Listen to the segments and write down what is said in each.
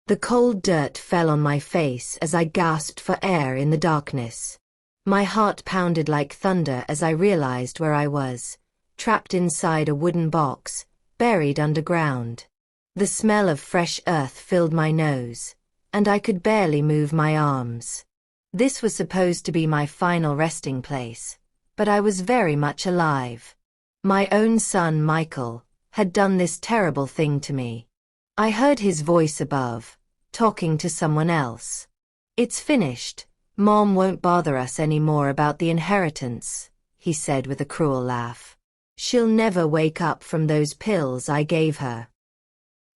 The cold dirt fell on my face as I gasped for air in the darkness. My heart pounded like thunder as I realized where I was, trapped inside a wooden box, buried underground. The smell of fresh earth filled my nose, and I could barely move my arms. This was supposed to be my final resting place, but I was very much alive. My own son, Michael, had done this terrible thing to me. I heard his voice above, talking to someone else. "It's finished. Mom won't bother us anymore about the inheritance," he said with a cruel laugh. "She'll never wake up from those pills I gave her."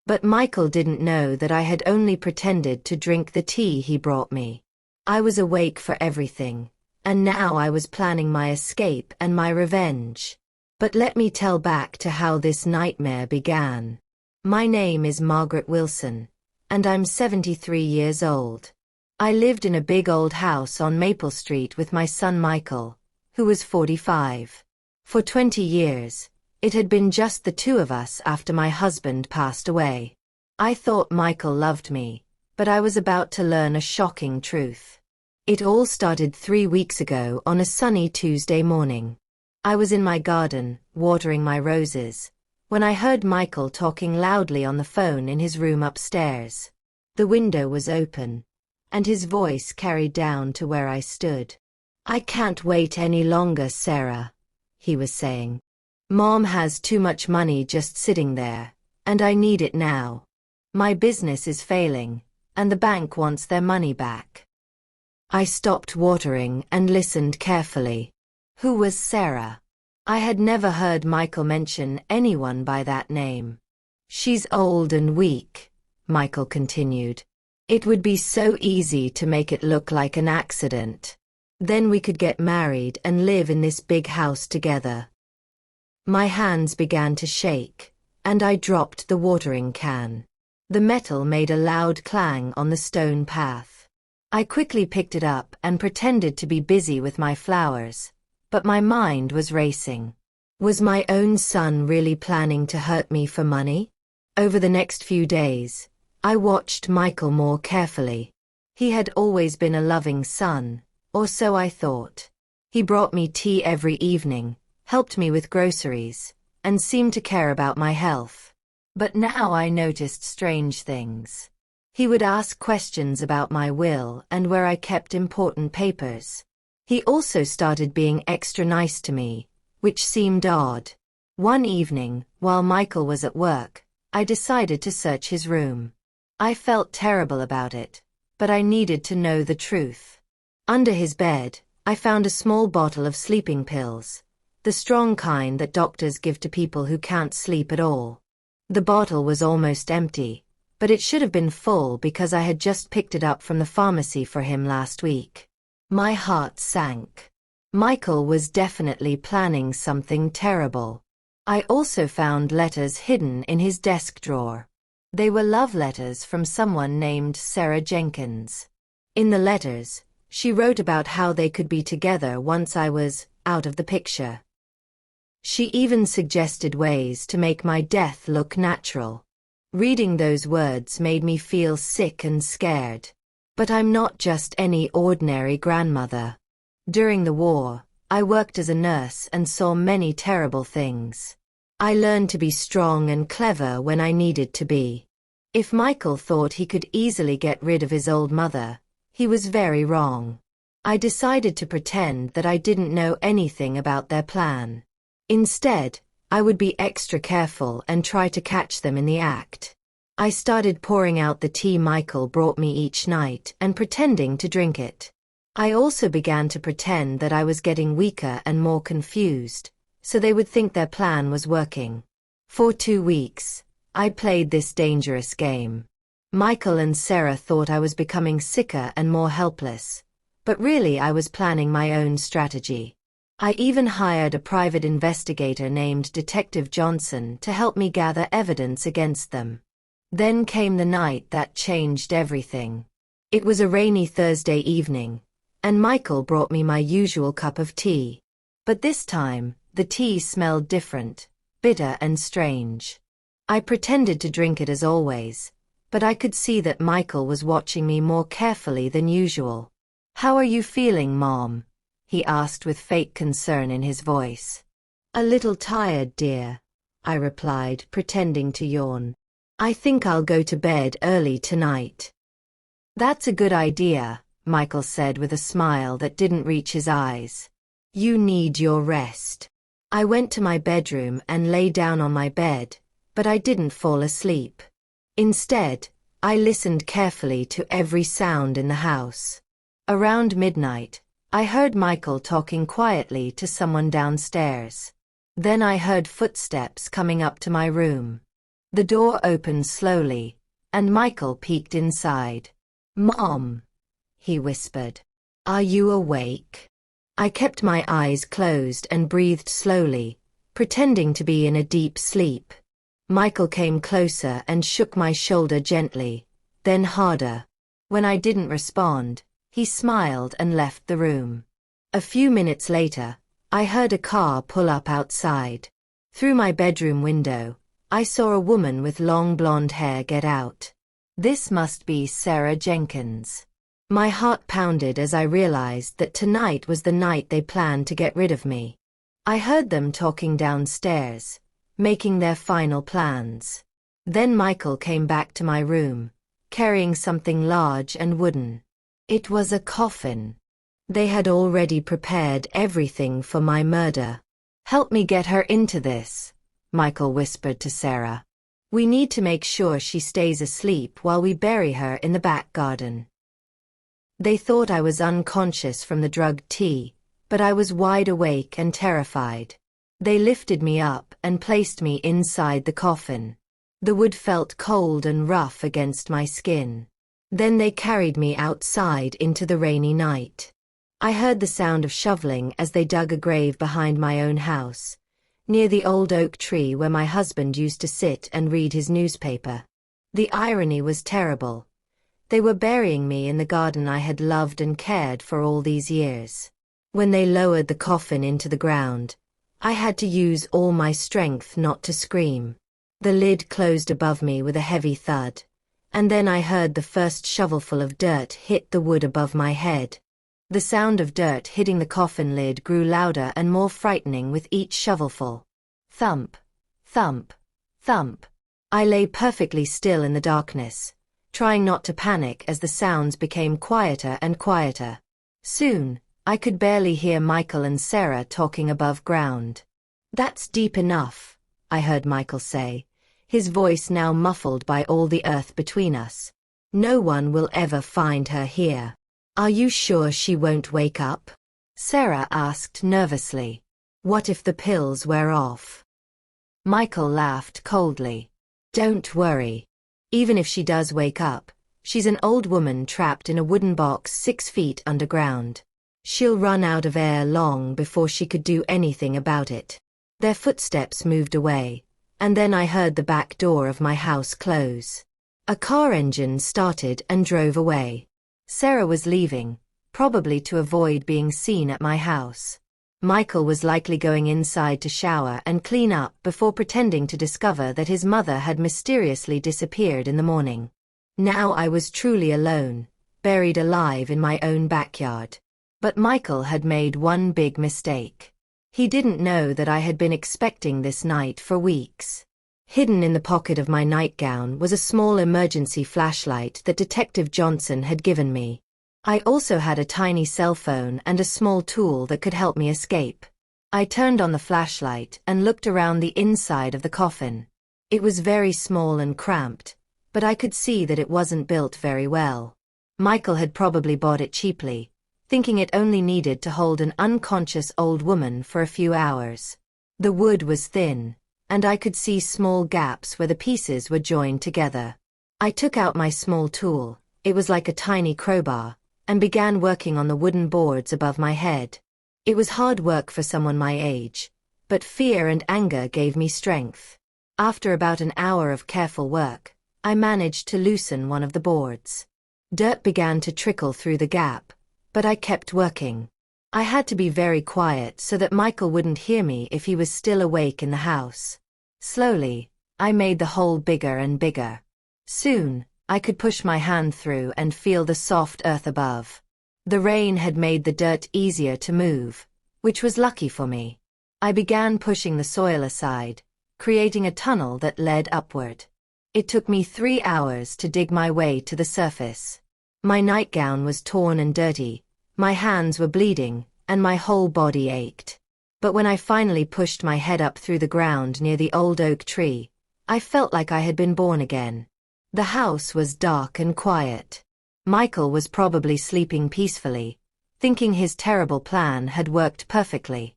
But Michael didn't know that I had only pretended to drink the tea he brought me. I was awake for everything, and now I was planning my escape and my revenge. But let me tell back to how this nightmare began. My name is Margaret Wilson, and I'm 73 years old. I lived in a big old house on Maple Street with my son Michael, who was 45. For 20 years, it had been just the two of us after my husband passed away. I thought Michael loved me, but I was about to learn a shocking truth. It all started 3 weeks ago on a sunny Tuesday morning. I was in my garden, watering my roses, when I heard Michael talking loudly on the phone in his room upstairs. The window was open, and his voice carried down to where I stood. "I can't wait any longer, Sarah," he was saying. "Mom has too much money just sitting there, and I need it now. My business is failing, and the bank wants their money back." I stopped watering and listened carefully. Who was Sarah? I had never heard Michael mention anyone by that name. "She's old and weak," Michael continued. "It would be so easy to make it look like an accident. Then we could get married and live in this big house together." My hands began to shake, and I dropped the watering can. The metal made a loud clang on the stone path. I quickly picked it up and pretended to be busy with my flowers, but my mind was racing. Was my own son really planning to hurt me for money? Over the next few days, I watched Michael more carefully. He had always been a loving son, or so I thought. He brought me tea every evening, helped me with groceries, and seemed to care about my health. But now I noticed strange things. He would ask questions about my will and where I kept important papers. He also started being extra nice to me, which seemed odd. One evening, while Michael was at work, I decided to search his room. I felt terrible about it, but I needed to know the truth. Under his bed, I found a small bottle of sleeping pills, the strong kind that doctors give to people who can't sleep at all. The bottle was almost empty, but it should have been full because I had just picked it up from the pharmacy for him last week. My heart sank. Michael was definitely planning something terrible. I also found letters hidden in his desk drawer. They were love letters from someone named Sarah Jenkins. In the letters, she wrote about how they could be together once I was out of the picture. She even suggested ways to make my death look natural. Reading those words made me feel sick and scared. But I'm not just any ordinary grandmother. During the war, I worked as a nurse and saw many terrible things. I learned to be strong and clever when I needed to be. If Michael thought he could easily get rid of his old mother, he was very wrong. I decided to pretend that I didn't know anything about their plan. Instead, I would be extra careful and try to catch them in the act. I started pouring out the tea Michael brought me each night and pretending to drink it. I also began to pretend that I was getting weaker and more confused, so they would think their plan was working. For 2 weeks, I played this dangerous game. Michael and Sarah thought I was becoming sicker and more helpless, but really I was planning my own strategy. I even hired a private investigator named Detective Johnson to help me gather evidence against them. Then came the night that changed everything. It was a rainy Thursday evening, and Michael brought me my usual cup of tea. But this time, the tea smelled different, bitter and strange. I pretended to drink it as always, but I could see that Michael was watching me more carefully than usual. "How are you feeling, Mom?" he asked with fake concern in his voice. "A little tired, dear," I replied, pretending to yawn. "I think I'll go to bed early tonight." "That's a good idea," Michael said with a smile that didn't reach his eyes. "You need your rest." I went to my bedroom and lay down on my bed, but I didn't fall asleep. Instead, I listened carefully to every sound in the house. Around midnight, I heard Michael talking quietly to someone downstairs. Then I heard footsteps coming up to my room. The door opened slowly, and Michael peeked inside. "Mom," he whispered. "Are you awake?" I kept my eyes closed and breathed slowly, pretending to be in a deep sleep. Michael came closer and shook my shoulder gently, then harder. When I didn't respond, he smiled and left the room. A few minutes later, I heard a car pull up outside. Through my bedroom window, I saw a woman with long blonde hair get out. This must be Sarah Jenkins. My heart pounded as I realized that tonight was the night they planned to get rid of me. I heard them talking downstairs, making their final plans. Then Michael came back to my room, carrying something large and wooden. It was a coffin. They had already prepared everything for my murder. "Help me get her into this," Michael whispered to Sarah. "We need to make sure she stays asleep while we bury her in the back garden." They thought I was unconscious from the drugged tea, but I was wide awake and terrified. They lifted me up and placed me inside the coffin. The wood felt cold and rough against my skin. Then they carried me outside into the rainy night. I heard the sound of shoveling as they dug a grave behind my own house, near the old oak tree where my husband used to sit and read his newspaper. The irony was terrible. They were burying me in the garden I had loved and cared for all these years. When they lowered the coffin into the ground, I had to use all my strength not to scream. The lid closed above me with a heavy thud, and then I heard the first shovelful of dirt hit the wood above my head. The sound of dirt hitting the coffin lid grew louder and more frightening with each shovelful. Thump, thump, thump. I lay perfectly still in the darkness, trying not to panic as the sounds became quieter and quieter. Soon, I could barely hear Michael and Sarah talking above ground. "That's deep enough," I heard Michael say, his voice now muffled by all the earth between us. "No one will ever find her here." "Are you sure she won't wake up?" Sarah asked nervously. "What if the pills wear off?" Michael laughed coldly. "Don't worry. Even if she does wake up, she's an old woman trapped in a wooden box 6 feet underground. She'll run out of air long before she could do anything about it." Their footsteps moved away, and then I heard the back door of my house close. A car engine started and drove away. Sarah was leaving, probably to avoid being seen at my house. Michael was likely going inside to shower and clean up before pretending to discover that his mother had mysteriously disappeared in the morning. Now I was truly alone, buried alive in my own backyard. But Michael had made one big mistake. He didn't know that I had been expecting this night for weeks. Hidden in the pocket of my nightgown was a small emergency flashlight that Detective Johnson had given me. I also had a tiny cell phone and a small tool that could help me escape. I turned on the flashlight and looked around the inside of the coffin. It was very small and cramped, but I could see that it wasn't built very well. Michael had probably bought it cheaply, thinking it only needed to hold an unconscious old woman for a few hours. The wood was thin, and I could see small gaps where the pieces were joined together. I took out my small tool, it was like a tiny crowbar, and began working on the wooden boards above my head. It was hard work for someone my age, but fear and anger gave me strength. After about an hour of careful work, I managed to loosen one of the boards. Dirt began to trickle through the gap, but I kept working. I had to be very quiet so that Michael wouldn't hear me if he was still awake in the house. Slowly, I made the hole bigger and bigger. Soon, I could push my hand through and feel the soft earth above. The rain had made the dirt easier to move, which was lucky for me. I began pushing the soil aside, creating a tunnel that led upward. It took me 3 hours to dig my way to the surface. My nightgown was torn and dirty, my hands were bleeding, and my whole body ached. But when I finally pushed my head up through the ground near the old oak tree, I felt like I had been born again. The house was dark and quiet. Michael was probably sleeping peacefully, thinking his terrible plan had worked perfectly.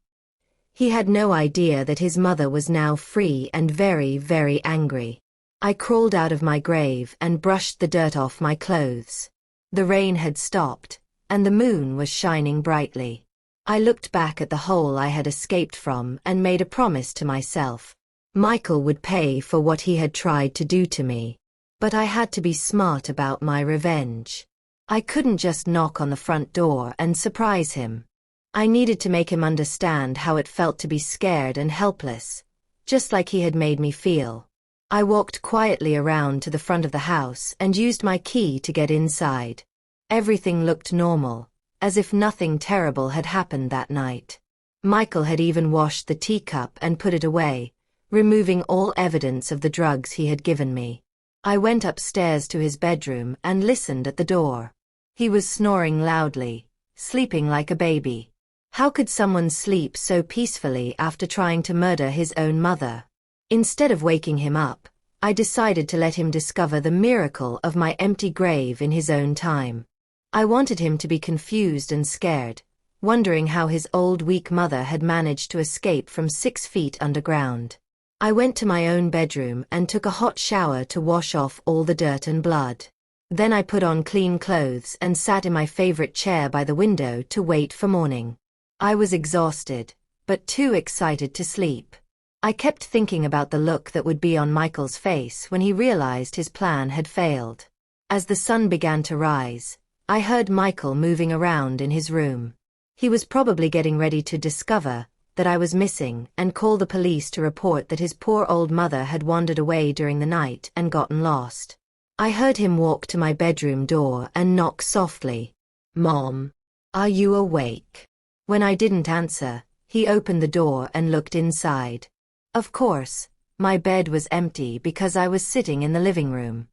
He had no idea that his mother was now free and very, very angry. I crawled out of my grave and brushed the dirt off my clothes. The rain had stopped, and the moon was shining brightly. I looked back at the hole I had escaped from and made a promise to myself. Michael would pay for what he had tried to do to me. But I had to be smart about my revenge. I couldn't just knock on the front door and surprise him. I needed to make him understand how it felt to be scared and helpless, just like he had made me feel. I walked quietly around to the front of the house and used my key to get inside. Everything looked normal, as if nothing terrible had happened that night. Michael had even washed the teacup and put it away, removing all evidence of the drugs he had given me. I went upstairs to his bedroom and listened at the door. He was snoring loudly, sleeping like a baby. How could someone sleep so peacefully after trying to murder his own mother? Instead of waking him up, I decided to let him discover the miracle of my empty grave in his own time. I wanted him to be confused and scared, wondering how his old weak mother had managed to escape from 6 feet underground. I went to my own bedroom and took a hot shower to wash off all the dirt and blood. Then I put on clean clothes and sat in my favorite chair by the window to wait for morning. I was exhausted, but too excited to sleep. I kept thinking about the look that would be on Michael's face when he realized his plan had failed. As the sun began to rise, I heard Michael moving around in his room. He was probably getting ready to discover that I was missing and call the police to report that his poor old mother had wandered away during the night and gotten lost. I heard him walk to my bedroom door and knock softly. "Mom, are you awake?" When I didn't answer, he opened the door and looked inside. Of course, my bed was empty because I was sitting in the living room.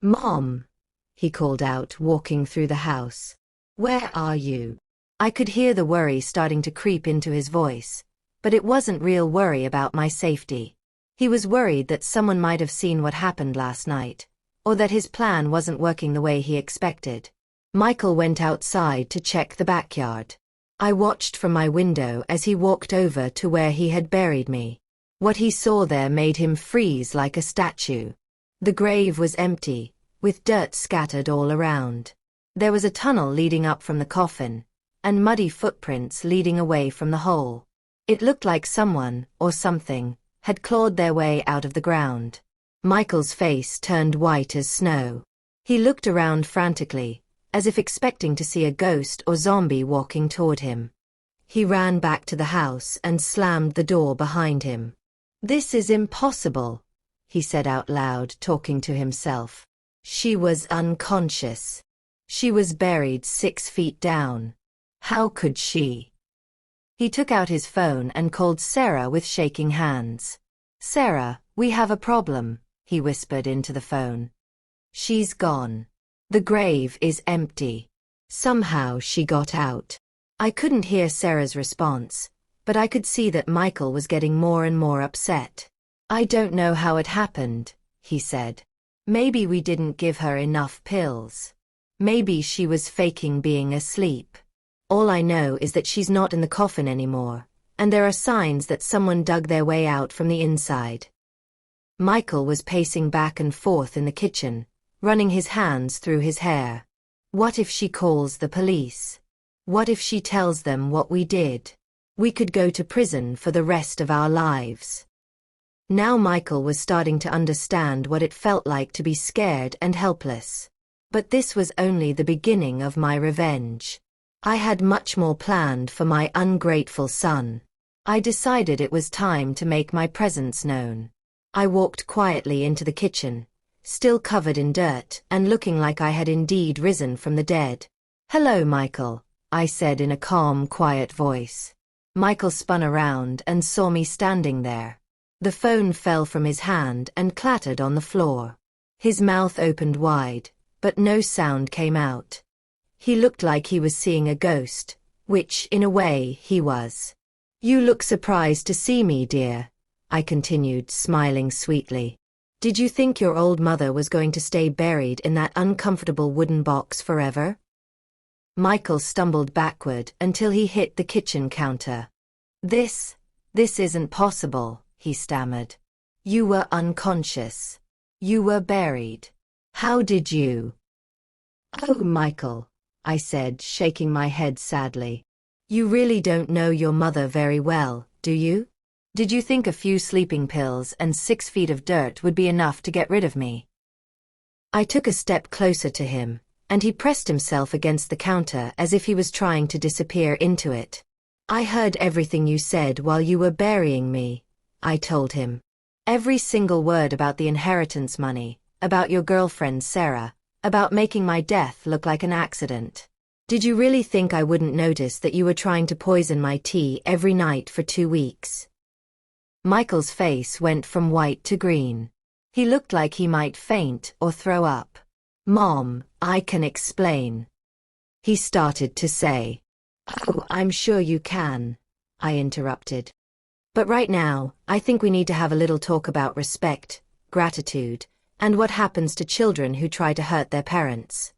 "Mom," he called out, walking through the house. "Where are you?" I could hear the worry starting to creep into his voice, but it wasn't real worry about my safety. He was worried that someone might have seen what happened last night, or that his plan wasn't working the way he expected. Michael went outside to check the backyard. I watched from my window as he walked over to where he had buried me. What he saw there made him freeze like a statue. The grave was empty, with dirt scattered all around. There was a tunnel leading up from the coffin, and muddy footprints leading away from the hole. It looked like someone, or something, had clawed their way out of the ground. Michael's face turned white as snow. He looked around frantically, as if expecting to see a ghost or zombie walking toward him. He ran back to the house and slammed the door behind him. "This is impossible," he said out loud, talking to himself. "She was unconscious. She was buried 6 feet down. How could she?" He took out his phone and called Sarah with shaking hands. "Sarah, we have a problem," he whispered into the phone. "She's gone. The grave is empty. Somehow she got out." I couldn't hear Sarah's response, but I could see that Michael was getting more and more upset. "I don't know how it happened," he said. "Maybe we didn't give her enough pills. Maybe she was faking being asleep. All I know is that she's not in the coffin anymore, and there are signs that someone dug their way out from the inside." Michael was pacing back and forth in the kitchen, running his hands through his hair. What if she calls the police? What if she tells them what we did? We could go to prison for the rest of our lives. Now Michael was starting to understand what it felt like to be scared and helpless. But this was only the beginning of my revenge. I had much more planned for my ungrateful son. I decided it was time to make my presence known. I walked quietly into the kitchen, still covered in dirt and looking like I had indeed risen from the dead. "Hello, Michael," I said in a calm, quiet voice. Michael spun around and saw me standing there. The phone fell from his hand and clattered on the floor. His mouth opened wide, but no sound came out. He looked like he was seeing a ghost, which, in a way, he was. "You look surprised to see me, dear," I continued, smiling sweetly. "Did you think your old mother was going to stay buried in that uncomfortable wooden box forever?" Michael stumbled backward until he hit the kitchen counter. This isn't possible," he stammered. "You were unconscious. You were buried. How did you—" "Oh, Michael," I said, shaking my head sadly. "You really don't know your mother very well, do you? Did you think a few sleeping pills and 6 feet of dirt would be enough to get rid of me?" I took a step closer to him, and he pressed himself against the counter as if he was trying to disappear into it. "I heard everything you said while you were burying me," I told him. "Every single word about the inheritance money, about your girlfriend Sarah, about making my death look like an accident. Did you really think I wouldn't notice that you were trying to poison my tea every night for 2 weeks?" Michael's face went from white to green. He looked like he might faint or throw up. "Mom, I can explain," he started to say. "Oh, I'm sure you can," I interrupted. "But right now, I think we need to have a little talk about respect, gratitude, and what happens to children who try to hurt their parents."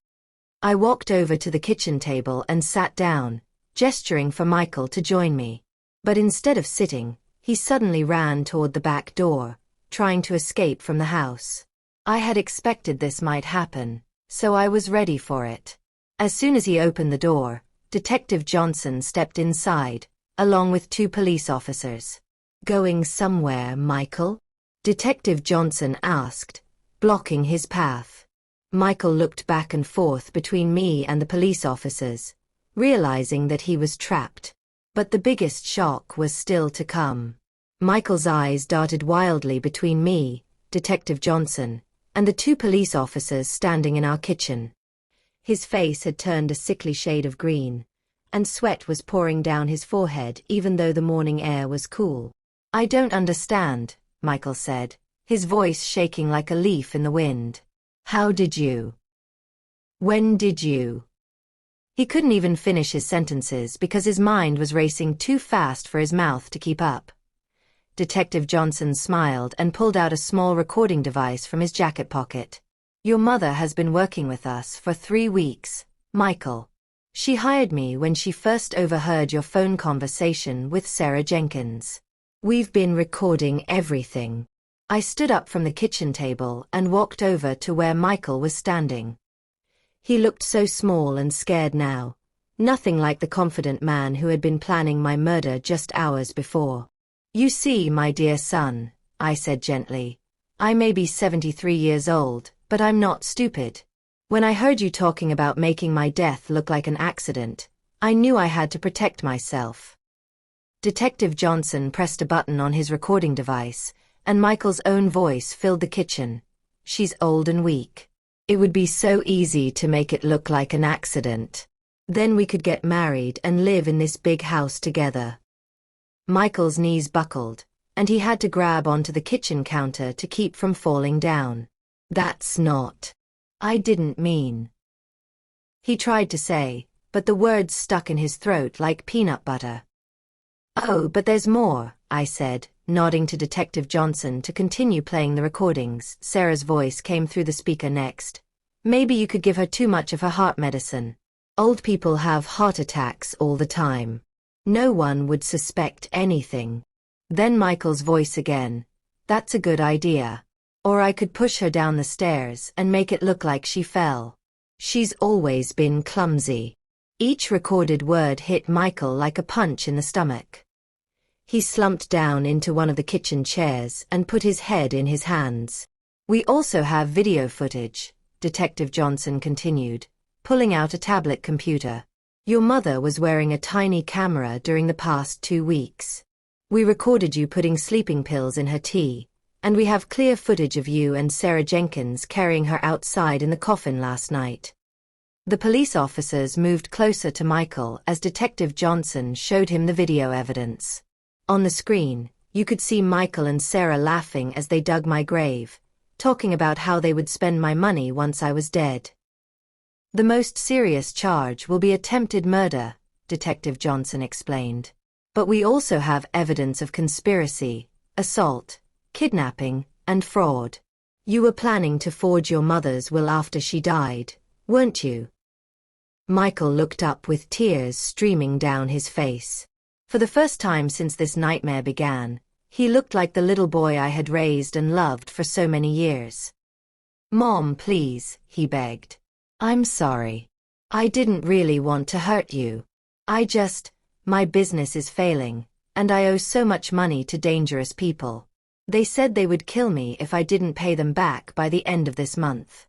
I walked over to the kitchen table and sat down, gesturing for Michael to join me. But instead of sitting, he suddenly ran toward the back door, trying to escape from the house. I had expected this might happen, so I was ready for it. As soon as he opened the door, Detective Johnson stepped inside, along with 2 police officers. "Going somewhere, Michael?" Detective Johnson asked, blocking his path. Michael looked back and forth between me and the police officers, realizing that he was trapped. But the biggest shock was still to come. Michael's eyes darted wildly between me, Detective Johnson, and the 2 police officers standing in our kitchen. His face had turned a sickly shade of green, and sweat was pouring down his forehead even though the morning air was cool. "I don't understand," Michael said, his voice shaking like a leaf in the wind. "How did you? When did you?" He couldn't even finish his sentences because his mind was racing too fast for his mouth to keep up. Detective Johnson smiled and pulled out a small recording device from his jacket pocket. "Your mother has been working with us for 3 weeks, Michael. She hired me when she first overheard your phone conversation with Sarah Jenkins. We've been recording everything." I stood up from the kitchen table and walked over to where Michael was standing. He looked so small and scared now, nothing like the confident man who had been planning my murder just hours before. "You see, my dear son," I said gently, "I may be 73 years old, but I'm not stupid. When I heard you talking about making my death look like an accident, I knew I had to protect myself." Detective Johnson pressed a button on his recording device, and Michael's own voice filled the kitchen. "She's old and weak. It would be so easy to make it look like an accident. Then we could get married and live in this big house together." Michael's knees buckled, and he had to grab onto the kitchen counter to keep from falling down. "That's not. I didn't mean." He tried to say, but the words stuck in his throat like peanut butter. "Oh, but there's more," I said, nodding to Detective Johnson to continue playing the recordings. Sarah's voice came through the speaker next. "Maybe you could give her too much of her heart medicine. Old people have heart attacks all the time. No one would suspect anything." Then Michael's voice again. "That's a good idea. Or I could push her down the stairs and make it look like she fell. She's always been clumsy." Each recorded word hit Michael like a punch in the stomach. He slumped down into one of the kitchen chairs and put his head in his hands. "We also have video footage," Detective Johnson continued, pulling out a tablet computer. "Your mother was wearing a tiny camera during the past 2 weeks. We recorded you putting sleeping pills in her tea, And we have clear footage of you and Sarah Jenkins carrying her outside in the coffin last night. The police officers moved closer to Michael as Detective Johnson showed him the video evidence. On the screen, you could see Michael and Sarah laughing as they dug my grave, talking about how they would spend my money once I was dead. The most serious charge will be attempted murder, Detective Johnson explained. But we also have evidence of conspiracy, assault, kidnapping, and fraud. You were planning to forge your mother's will after she died, weren't you? Michael looked up with tears streaming down his face. For the first time since this nightmare began, he looked like the little boy I had raised and loved for so many years. "Mom, please," he begged. "I'm sorry. I didn't really want to hurt you. My business is failing, and I owe so much money to dangerous people. They said they would kill me if I didn't pay them back by the end of this month."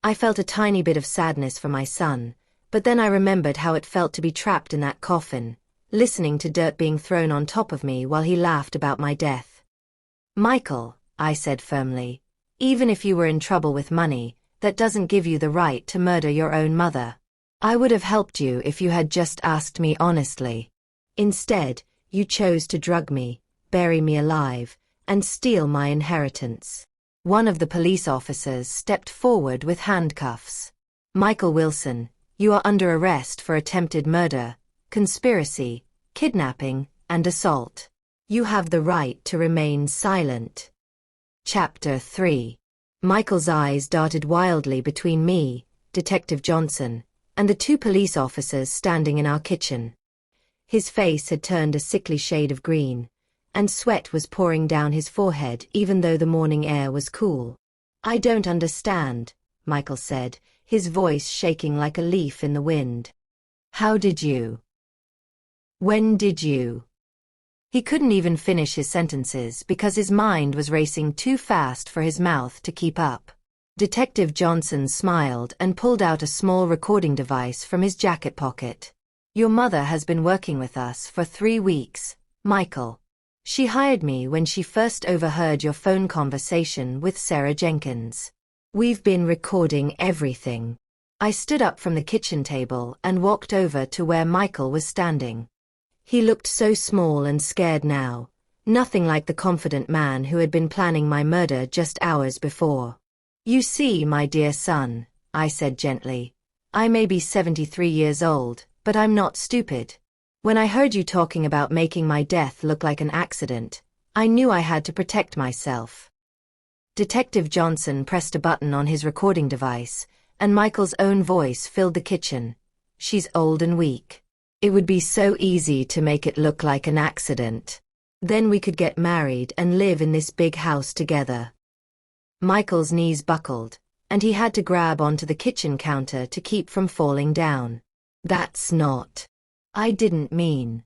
I felt a tiny bit of sadness for my son, but then I remembered how it felt to be trapped in that coffin, listening to dirt being thrown on top of me while he laughed about my death. "Michael," I said firmly, "even if you were in trouble with money, that doesn't give you the right to murder your own mother. I would have helped you if you had just asked me honestly. Instead, you chose to drug me, bury me alive, and steal my inheritance." One of the police officers stepped forward with handcuffs. "Michael Wilson, you are under arrest for attempted murder, conspiracy, kidnapping, and assault. You have the right to remain silent." Chapter 3. Michael's eyes darted wildly between me, Detective Johnson, and the two police officers standing in our kitchen. His face had turned a sickly shade of green, and sweat was pouring down his forehead even though the morning air was cool. "I don't understand," Michael said, his voice shaking like a leaf in the wind. "How did you? When did you?" He couldn't even finish his sentences because his mind was racing too fast for his mouth to keep up. Detective Johnson smiled and pulled out a small recording device from his jacket pocket. "Your mother has been working with us for 3 weeks, Michael. She hired me when she first overheard your phone conversation with Sarah Jenkins. We've been recording everything." I stood up from the kitchen table and walked over to where Michael was standing. He looked so small and scared now, nothing like the confident man who had been planning my murder just hours before. "You see, my dear son," I said gently, "I may be 73 years old, but I'm not stupid. When I heard you talking about making my death look like an accident, I knew I had to protect myself." Detective Johnson pressed a button on his recording device, and Michael's own voice filled the kitchen. "She's old and weak. It would be so easy to make it look like an accident. Then we could get married and live in this big house together." Michael's knees buckled, and he had to grab onto the kitchen counter to keep from falling down. "That's not. I didn't mean."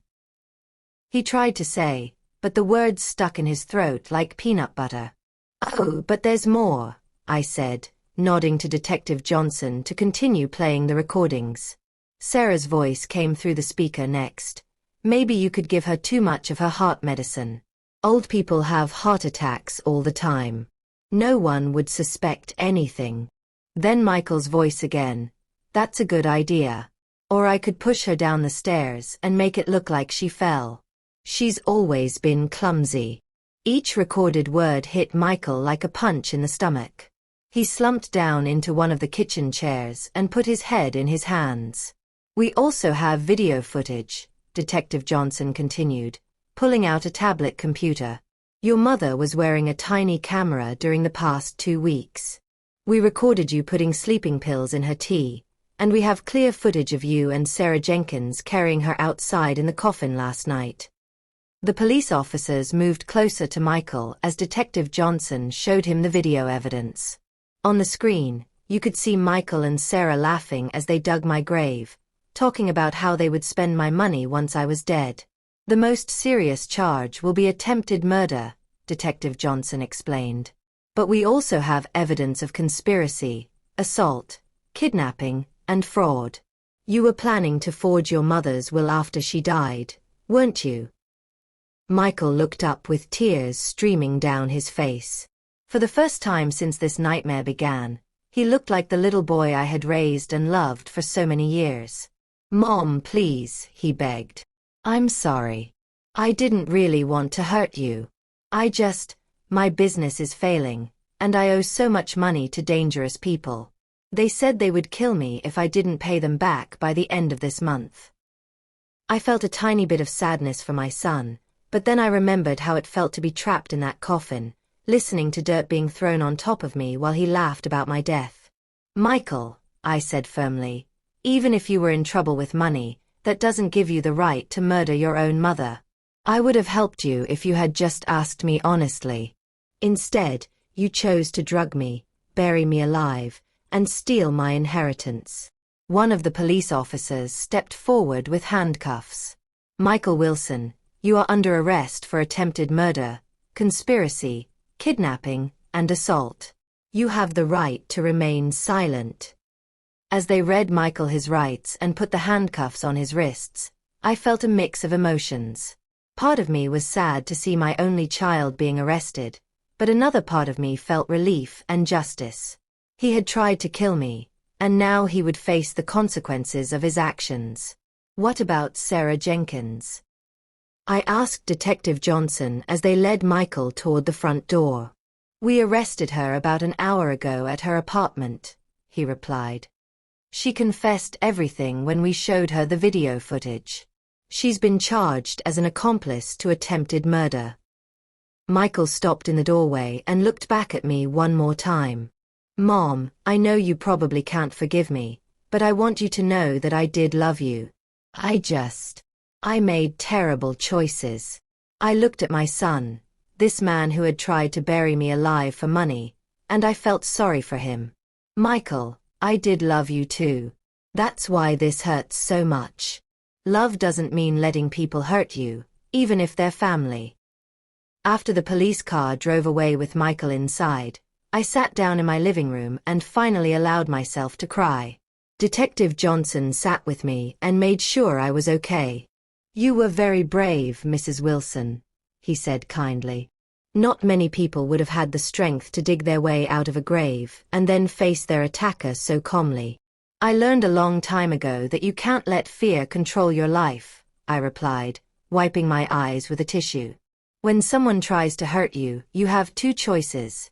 He tried to say, but the words stuck in his throat like peanut butter. "Oh, but there's more," I said, nodding to Detective Johnson to continue playing the recordings. Sarah's voice came through the speaker next. "Maybe you could give her too much of her heart medicine. Old people have heart attacks all the time. No one would suspect anything." Then Michael's voice again. "That's a good idea. Or I could push her down the stairs and make it look like she fell. She's always been clumsy." Each recorded word hit Michael like a punch in the stomach. He slumped down into one of the kitchen chairs and put his head in his hands. "We also have video footage," Detective Johnson continued, pulling out a tablet computer. "Your mother was wearing a tiny camera during the past 2 weeks. We recorded you putting sleeping pills in her tea, and we have clear footage of you and Sarah Jenkins carrying her outside in the coffin last night." The police officers moved closer to Michael as Detective Johnson showed him the video evidence. On the screen, you could see Michael and Sarah laughing as they dug my grave, talking about how they would spend my money once I was dead. "The most serious charge will be attempted murder," Detective Johnson explained. "But we also have evidence of conspiracy, assault, kidnapping, and fraud. You were planning to forge your mother's will after she died, weren't you?" Michael looked up with tears streaming down his face. For the first time since this nightmare began, he looked like the little boy I had raised and loved for so many years. "Mom, please," he begged. "I'm sorry. I didn't really want to hurt you. My business is failing, and I owe so much money to dangerous people. They said they would kill me if I didn't pay them back by the end of this month." I felt a tiny bit of sadness for my son, but then I remembered how it felt to be trapped in that coffin, listening to dirt being thrown on top of me while he laughed about my death. "Michael," I said firmly, "even if you were in trouble with money, that doesn't give you the right to murder your own mother. I would have helped you if you had just asked me honestly. Instead, you chose to drug me, bury me alive, and steal my inheritance." One of the police officers stepped forward with handcuffs. "Michael Wilson, you are under arrest for attempted murder, conspiracy, kidnapping, and assault. You have the right to remain silent." As they read Michael his rights and put the handcuffs on his wrists, I felt a mix of emotions. Part of me was sad to see my only child being arrested, but another part of me felt relief and justice. He had tried to kill me, and now he would face the consequences of his actions. What about Sarah Jenkins? I asked Detective Johnson as they led Michael toward the front door. "We arrested her about an hour ago at her apartment," he replied. "She confessed everything when we showed her the video footage. She's been charged as an accomplice to attempted murder." Michael stopped in the doorway and looked back at me one more time. "Mom, I know you probably can't forgive me, but I want you to know that I did love you. I made terrible choices. I looked at my son, this man who had tried to bury me alive for money, and I felt sorry for him. Michael, I did love you too. That's why this hurts so much. Love doesn't mean letting people hurt you, even if they're family." After the police car drove away with Michael inside, I sat down in my living room and finally allowed myself to cry. Detective Johnson sat with me and made sure I was okay. "You were very brave, Mrs. Wilson," he said kindly. "Not many people would have had the strength to dig their way out of a grave and then face their attacker so calmly." "I learned a long time ago that you can't let fear control your life," I replied, wiping my eyes with a tissue. "When someone tries to hurt you, you have two choices.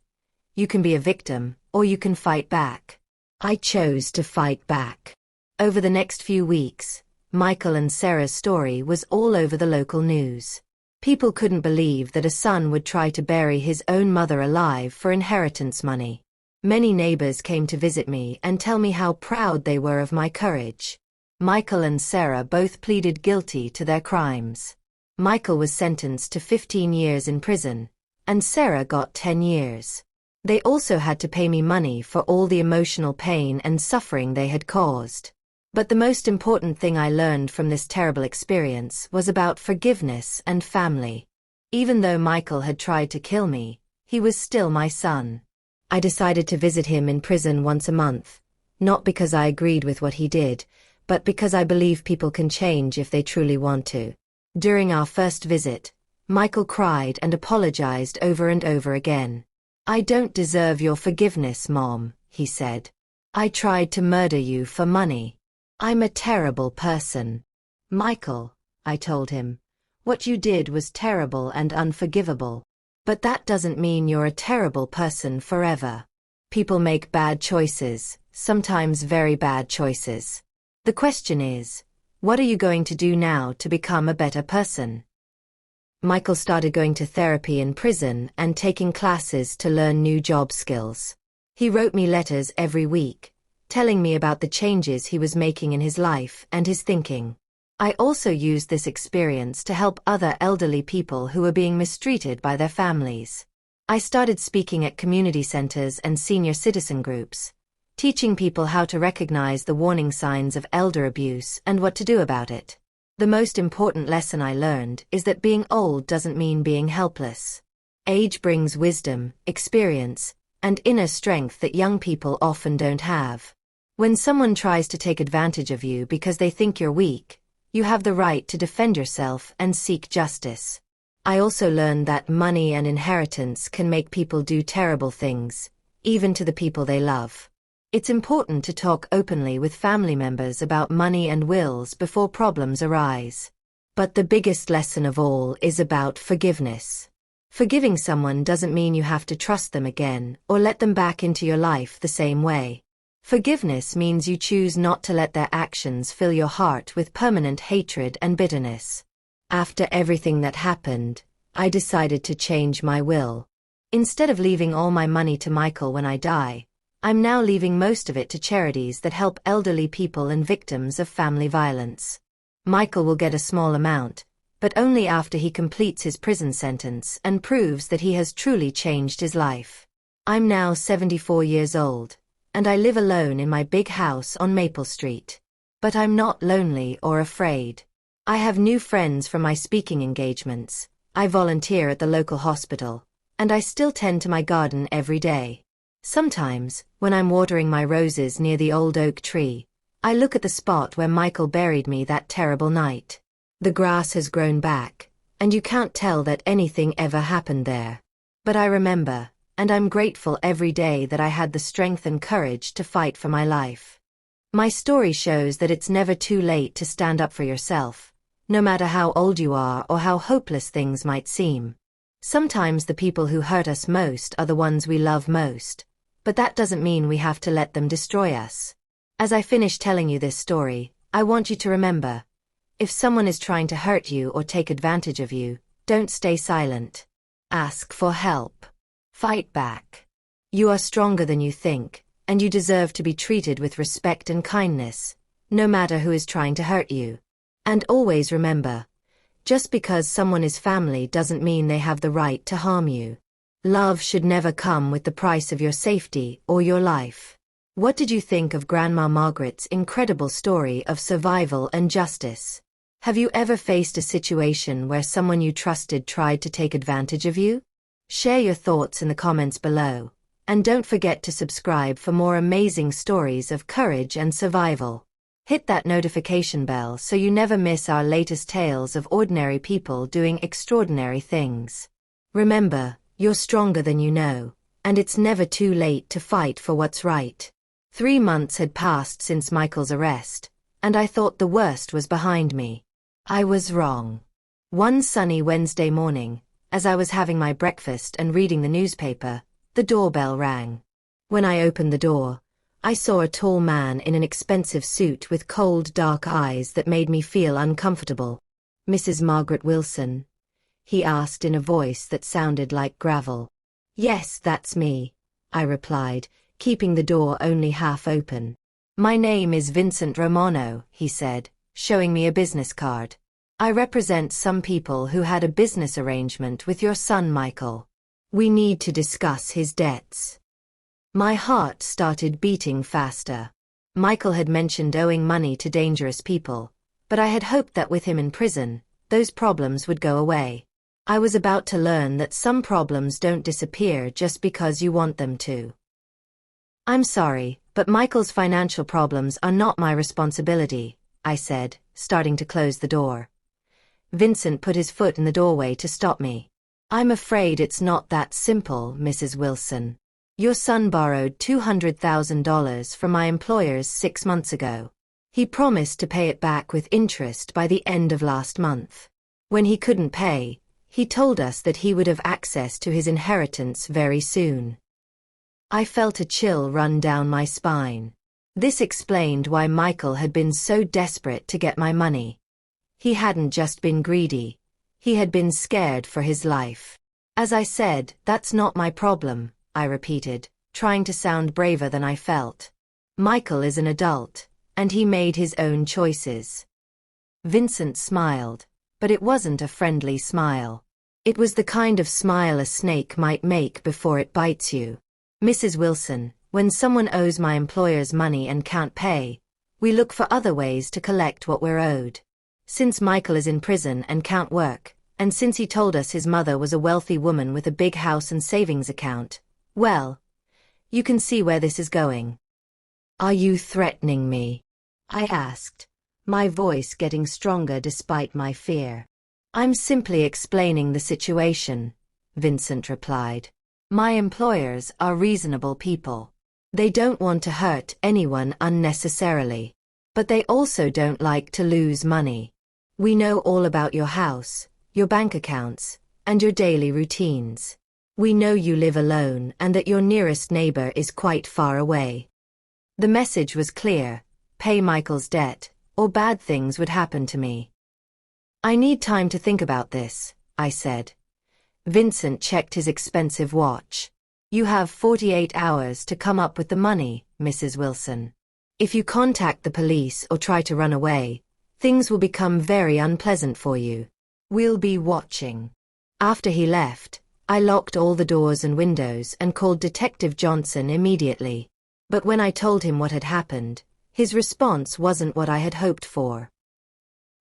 You can be a victim, or you can fight back." I chose to fight back. Over the next few weeks, Michael and Sarah's story was all over the local news. People couldn't believe that a son would try to bury his own mother alive for inheritance money. Many neighbors came to visit me and tell me how proud they were of my courage. Michael and Sarah both pleaded guilty to their crimes. Michael was sentenced to 15 years in prison, and Sarah got 10 years. They also had to pay me money for all the emotional pain and suffering they had caused. But the most important thing I learned from this terrible experience was about forgiveness and family. Even though Michael had tried to kill me, he was still my son. I decided to visit him in prison once a month, not because I agreed with what he did, but because I believe people can change if they truly want to. During our first visit, Michael cried and apologized over and over again. "I don't deserve your forgiveness, Mom," he said. "I tried to murder you for money. I'm a terrible person." "Michael," I told him, "what you did was terrible and unforgivable. But that doesn't mean you're a terrible person forever. People make bad choices, sometimes very bad choices. The question is, what are you going to do now to become a better person?" Michael started going to therapy in prison and taking classes to learn new job skills. He wrote me letters every week, telling me about the changes he was making in his life and his thinking. I also used this experience to help other elderly people who were being mistreated by their families. I started speaking at community centers and senior citizen groups, teaching people how to recognize the warning signs of elder abuse and what to do about it. The most important lesson I learned is that being old doesn't mean being helpless. Age brings wisdom, experience, and inner strength that young people often don't have. When someone tries to take advantage of you because they think you're weak, you have the right to defend yourself and seek justice. I also learned that money and inheritance can make people do terrible things, even to the people they love. It's important to talk openly with family members about money and wills before problems arise. But the biggest lesson of all is about forgiveness. Forgiving someone doesn't mean you have to trust them again or let them back into your life the same way. Forgiveness means you choose not to let their actions fill your heart with permanent hatred and bitterness. After everything that happened, I decided to change my will. Instead of leaving all my money to Michael when I die, I'm now leaving most of it to charities that help elderly people and victims of family violence. Michael will get a small amount, but only after he completes his prison sentence and proves that he has truly changed his life. I'm now 74 years old, and I live alone in my big house on Maple Street. But I'm not lonely or afraid. I have new friends from my speaking engagements, I volunteer at the local hospital, and I still tend to my garden every day. Sometimes, when I'm watering my roses near the old oak tree, I look at the spot where Michael buried me that terrible night. The grass has grown back, and you can't tell that anything ever happened there. But I remember, and I'm grateful every day that I had the strength and courage to fight for my life. My story shows that it's never too late to stand up for yourself, no matter how old you are or how hopeless things might seem. Sometimes the people who hurt us most are the ones we love most, but that doesn't mean we have to let them destroy us. As I finish telling you this story, I want you to remember, if someone is trying to hurt you or take advantage of you, don't stay silent. Ask for help. Fight back. You are stronger than you think, and you deserve to be treated with respect and kindness, no matter who is trying to hurt you. And always remember, just because someone is family doesn't mean they have the right to harm you. Love should never come with the price of your safety or your life. What did you think of Grandma Margaret's incredible story of survival and justice? Have you ever faced a situation where someone you trusted tried to take advantage of you? Share your thoughts in the comments below, and don't forget to subscribe for more amazing stories of courage and survival. Hit that notification bell so you never miss our latest tales of ordinary people doing extraordinary things. Remember, you're stronger than you know, and it's never too late to fight for what's right. 3 months had passed since Michael's arrest, and I thought the worst was behind me. I was wrong. One sunny Wednesday morning, as I was having my breakfast and reading the newspaper, the doorbell rang. When I opened the door, I saw a tall man in an expensive suit with cold, dark eyes that made me feel uncomfortable. "Mrs. Margaret Wilson?" he asked in a voice that sounded like gravel. "Yes, that's me," I replied, keeping the door only half open. "My name is Vincent Romano," he said, showing me a business card. "I represent some people who had a business arrangement with your son Michael. We need to discuss his debts." My heart started beating faster. Michael had mentioned owing money to dangerous people, but I had hoped that with him in prison, those problems would go away. I was about to learn that some problems don't disappear just because you want them to. "I'm sorry, but Michael's financial problems are not my responsibility," I said, starting to close the door. Vincent put his foot in the doorway to stop me. "I'm afraid it's not that simple, Mrs. Wilson. Your son borrowed $200,000 from my employers 6 months ago. He promised to pay it back with interest by the end of last month. When he couldn't pay, he told us that he would have access to his inheritance very soon." I felt a chill run down my spine. This explained why Michael had been so desperate to get my money. He hadn't just been greedy. He had been scared for his life. "As I said, that's not my problem," I repeated, trying to sound braver than I felt. "Michael is an adult, and he made his own choices." Vincent smiled, but it wasn't a friendly smile. It was the kind of smile a snake might make before it bites you. "Mrs. Wilson, when someone owes my employers money and can't pay, we look for other ways to collect what we're owed. Since Michael is in prison and can't work, and since he told us his mother was a wealthy woman with a big house and savings account, well, you can see where this is going." "Are you threatening me?" I asked, my voice getting stronger despite my fear. I'm simply explaining the situation, Vincent replied. My employers are reasonable people. They don't want to hurt anyone unnecessarily. But they also don't like to lose money. We know all about your house, your bank accounts, and your daily routines. We know you live alone and that your nearest neighbor is quite far away. The message was clear: pay Michael's debt, or bad things would happen to me. I need time to think about this, I said. Vincent checked his expensive watch. You have 48 hours to come up with the money, Mrs. Wilson. If you contact the police or try to run away, things will become very unpleasant for you. We'll be watching. After he left, I locked all the doors and windows and called Detective Johnson immediately. But when I told him what had happened, his response wasn't what I had hoped for.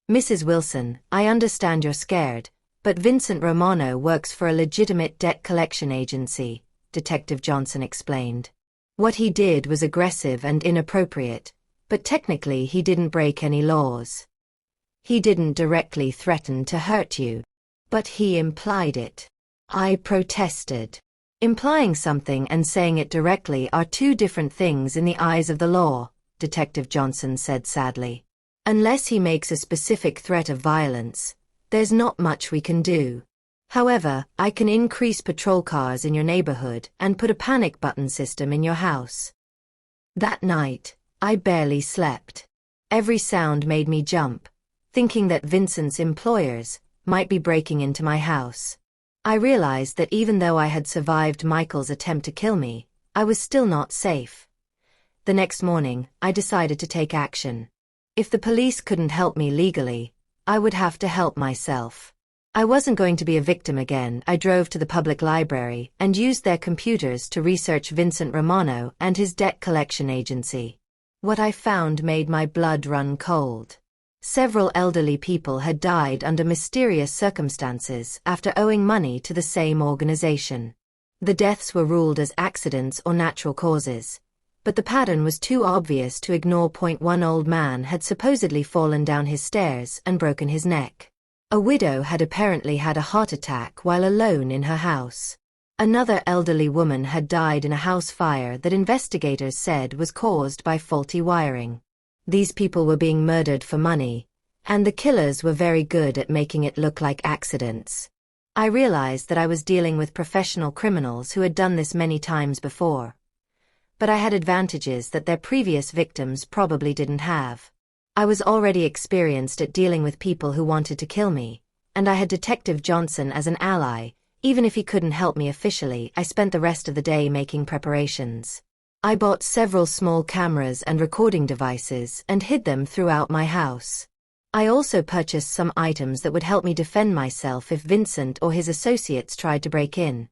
Mrs. Wilson, I understand you're scared, but Vincent Romano works for a legitimate debt collection agency, Detective Johnson explained. What he did was aggressive and inappropriate, but technically he didn't break any laws. He didn't directly threaten to hurt you, but he implied it. I protested. Implying something and saying it directly are two different things in the eyes of the law, Detective Johnson said sadly. Unless he makes a specific threat of violence, there's not much we can do. However, I can increase patrol cars in your neighborhood and put a panic button system in your house. That night, I barely slept. Every sound made me jump, thinking that Vincent's employers might be breaking into my house. I realized that even though I had survived Michael's attempt to kill me, I was still not safe. The next morning, I decided to take action. If the police couldn't help me legally, I would have to help myself. I wasn't going to be a victim again. I drove to the public library and used their computers to research Vincent Romano and his debt collection agency. What I found made my blood run cold. Several elderly people had died under mysterious circumstances after owing money to the same organization. The deaths were ruled as accidents or natural causes, but the pattern was too obvious to ignore. One old man had supposedly fallen down his stairs and broken his neck. A widow had apparently had a heart attack while alone in her house. Another elderly woman had died in a house fire that investigators said was caused by faulty wiring. These people were being murdered for money, and the killers were very good at making it look like accidents. I realized that I was dealing with professional criminals who had done this many times before. But I had advantages that their previous victims probably didn't have. I was already experienced at dealing with people who wanted to kill me, and I had Detective Johnson as an ally. Even if he couldn't help me officially, I spent the rest of the day making preparations. I bought several small cameras and recording devices and hid them throughout my house. I also purchased some items that would help me defend myself if Vincent or his associates tried to break in.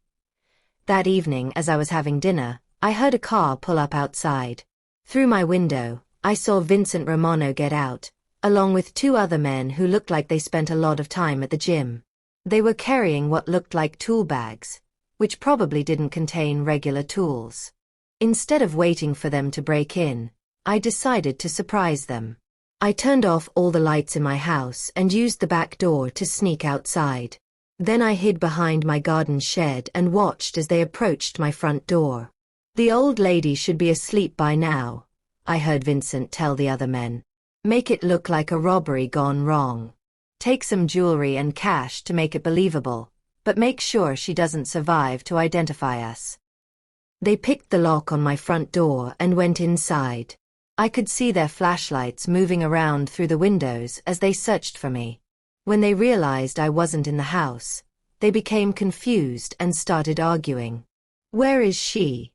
That evening, as I was having dinner, I heard a car pull up outside. Through my window, I saw Vincent Romano get out, along with two other men who looked like they spent a lot of time at the gym. They were carrying what looked like tool bags, which probably didn't contain regular tools. Instead of waiting for them to break in, I decided to surprise them. I turned off all the lights in my house and used the back door to sneak outside. Then I hid behind my garden shed and watched as they approached my front door. The old lady should be asleep by now, I heard Vincent tell the other men. Make it look like a robbery gone wrong. Take some jewelry and cash to make it believable, but make sure she doesn't survive to identify us. They picked the lock on my front door and went inside. I could see their flashlights moving around through the windows as they searched for me. When they realized I wasn't in the house, they became confused and started arguing. "Where is she?"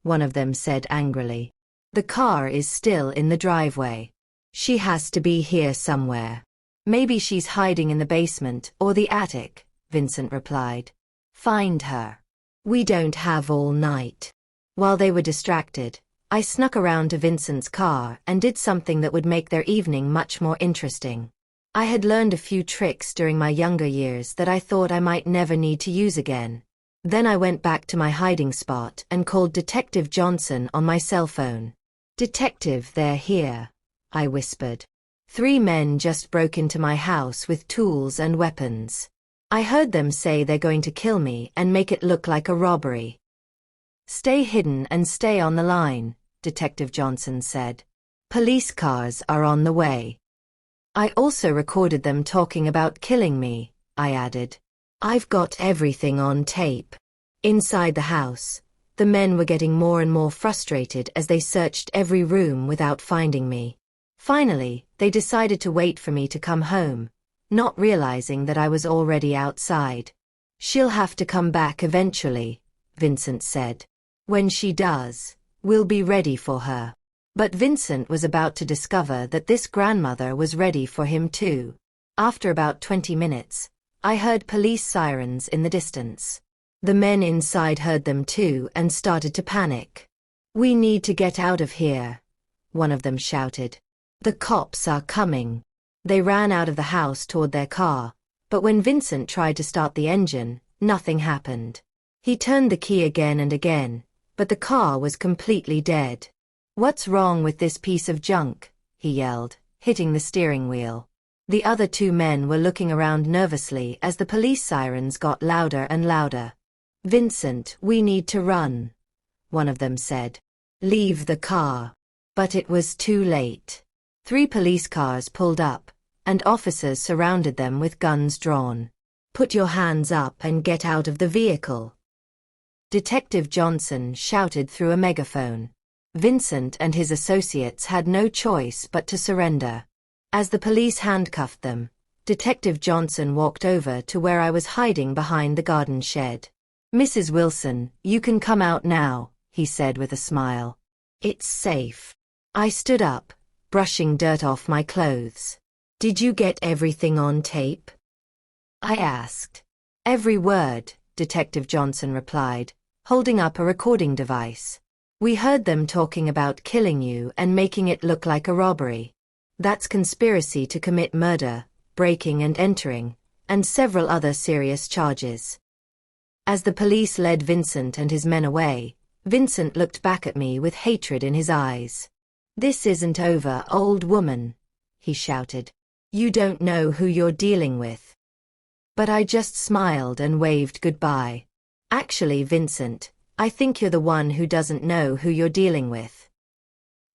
one of them said angrily. "The car is still in the driveway. She has to be here somewhere. Maybe she's hiding in the basement or the attic," Vincent replied. "Find her. We don't have all night." While they were distracted, I snuck around to Vincent's car and did something that would make their evening much more interesting. I had learned a few tricks during my younger years that I thought I might never need to use again. Then I went back to my hiding spot and called Detective Johnson on my cell phone. "Detective, they're here," I whispered. 3 men just broke into my house with tools and weapons. I heard them say they're going to kill me and make it look like a robbery. Stay hidden and stay on the line, Detective Johnson said. Police cars are on the way. I also recorded them talking about killing me, I added. I've got everything on tape. Inside the house, the men were getting more and more frustrated as they searched every room without finding me. Finally, they decided to wait for me to come home, not realizing that I was already outside. She'll have to come back eventually, Vincent said. When she does, we'll be ready for her. But Vincent was about to discover that this grandmother was ready for him too. After about 20 minutes, I heard police sirens in the distance. The men inside heard them too and started to panic. We need to get out of here, one of them shouted. The cops are coming. They ran out of the house toward their car, but when Vincent tried to start the engine, nothing happened. He turned the key again and again, but the car was completely dead. What's wrong with this piece of junk? He yelled, hitting the steering wheel. The other 2 men were looking around nervously as the police sirens got louder and louder. Vincent, we need to run, one of them said. Leave the car. But it was too late. 3 police cars pulled up, and officers surrounded them with guns drawn. Put your hands up and get out of the vehicle. Detective Johnson shouted through a megaphone. Vincent and his associates had no choice but to surrender. As the police handcuffed them, Detective Johnson walked over to where I was hiding behind the garden shed. Mrs. Wilson, you can come out now, he said with a smile. It's safe. I stood up, brushing dirt off my clothes. Did you get everything on tape? I asked. Every word, Detective Johnson replied, holding up a recording device. We heard them talking about killing you and making it look like a robbery. That's conspiracy to commit murder, breaking and entering, and several other serious charges. As the police led Vincent and his men away, Vincent looked back at me with hatred in his eyes. This isn't over, old woman, he shouted. You don't know who you're dealing with. But I just smiled and waved goodbye. Actually, Vincent, I think you're the one who doesn't know who you're dealing with.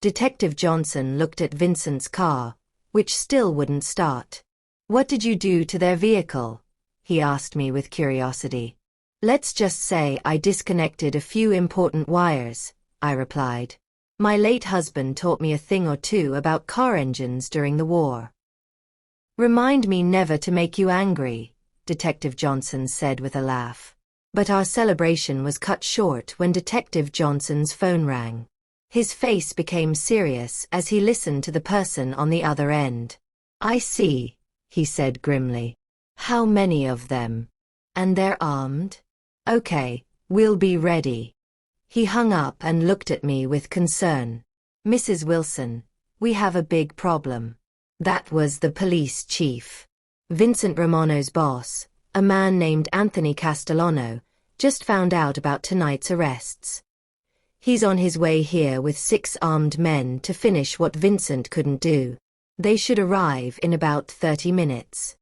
Detective Johnson looked at Vincent's car, which still wouldn't start. What did you do to their vehicle? He asked me with curiosity. Let's just say I disconnected a few important wires, I replied. My late husband taught me a thing or two about car engines during the war. Remind me never to make you angry, Detective Johnson said with a laugh. But our celebration was cut short when Detective Johnson's phone rang. His face became serious as he listened to the person on the other end. I see, he said grimly. How many of them? And they're armed? Okay, we'll be ready. He hung up and looked at me with concern. Mrs. Wilson, we have a big problem. That was the police chief. Vincent Romano's boss, a man named Anthony Castellano, just found out about tonight's arrests. He's on his way here with 6 armed men to finish what Vincent couldn't do. They should arrive in about 30 minutes.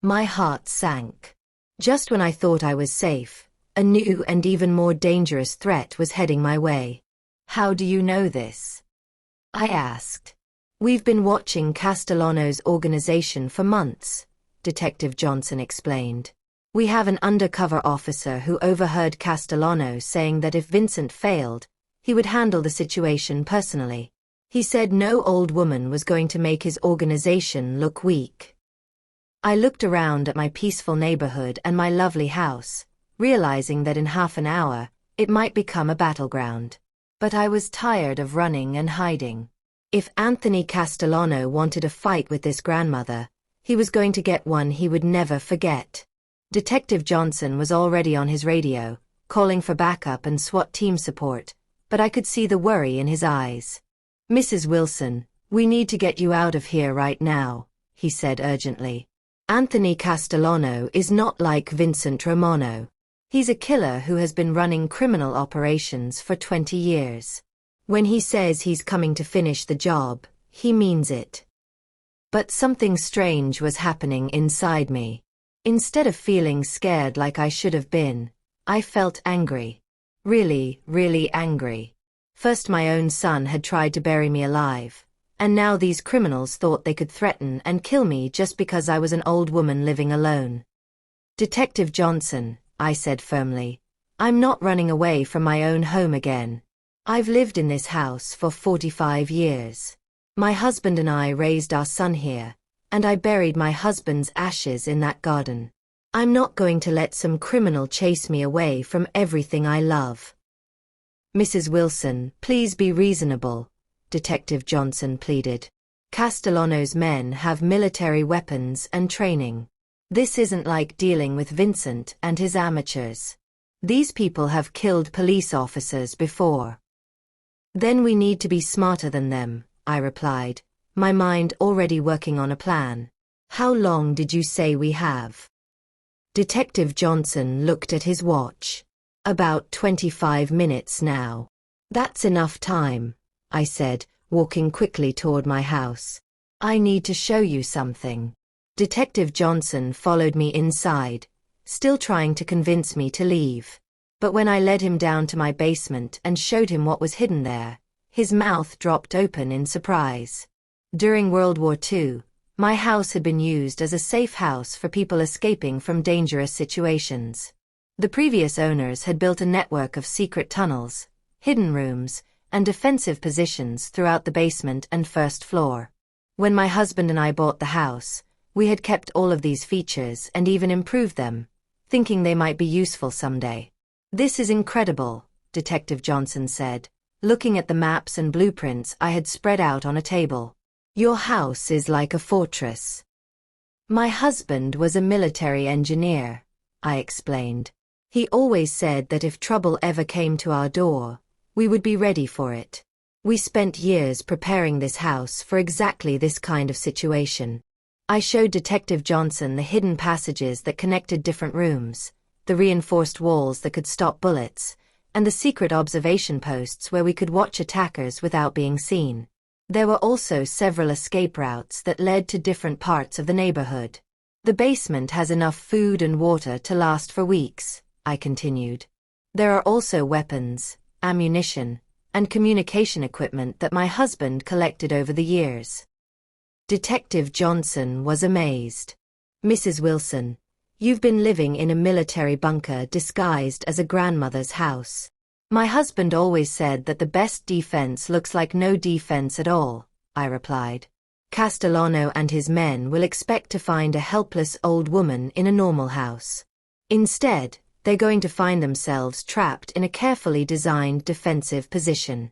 My heart sank. Just when I thought I was safe, a new and even more dangerous threat was heading my way. How do you know this? I asked. We've been watching Castellano's organization for months, Detective Johnson explained. We have an undercover officer who overheard Castellano saying that if Vincent failed, he would handle the situation personally. He said no old woman was going to make his organization look weak. I looked around at my peaceful neighborhood and my lovely house, realizing that in half an hour, it might become a battleground. But I was tired of running and hiding. If Anthony Castellano wanted a fight with this grandmother, he was going to get one he would never forget. Detective Johnson was already on his radio, calling for backup and SWAT team support, but I could see the worry in his eyes. Mrs. Wilson, we need to get you out of here right now, he said urgently. Anthony Castellano is not like Vincent Romano. He's a killer who has been running criminal operations for 20 years. When he says he's coming to finish the job, he means it. But something strange was happening inside me. Instead of feeling scared like I should have been, I felt angry. Really, really angry. First my own son had tried to bury me alive, and now these criminals thought they could threaten and kill me just because I was an old woman living alone. Detective Johnson, I said firmly, I'm not running away from my own home again. I've lived in this house for 45 years. My husband and I raised our son here, and I buried my husband's ashes in that garden. I'm not going to let some criminal chase me away from everything I love. Mrs. Wilson, please be reasonable, Detective Johnson pleaded. Castellano's men have military weapons and training. This isn't like dealing with Vincent and his amateurs. These people have killed police officers before. Then we need to be smarter than them, I replied, my mind already working on a plan. How long did you say we have? Detective Johnson looked at his watch. About 25 minutes now. That's enough time, I said, walking quickly toward my house. I need to show you something. Detective Johnson followed me inside, still trying to convince me to leave. But when I led him down to my basement and showed him what was hidden there, his mouth dropped open in surprise. During World War II, my house had been used as a safe house for people escaping from dangerous situations. The previous owners had built a network of secret tunnels, hidden rooms, and defensive positions throughout the basement and first floor. When my husband and I bought the house, we had kept all of these features and even improved them, thinking they might be useful someday. This is incredible, Detective Johnson said, looking at the maps and blueprints I had spread out on a table. Your house is like a fortress. My husband was a military engineer, I explained. He always said that if trouble ever came to our door, we would be ready for it. We spent years preparing this house for exactly this kind of situation. I showed Detective Johnson the hidden passages that connected different rooms, the reinforced walls that could stop bullets, and the secret observation posts where we could watch attackers without being seen. There were also several escape routes that led to different parts of the neighborhood. The basement has enough food and water to last for weeks, I continued. There are also weapons, ammunition, and communication equipment that my husband collected over the years. Detective Johnson was amazed. Mrs. Wilson, you've been living in a military bunker disguised as a grandmother's house. My husband always said that the best defense looks like no defense at all, I replied. Castellano and his men will expect to find a helpless old woman in a normal house. Instead, they're going to find themselves trapped in a carefully designed defensive position.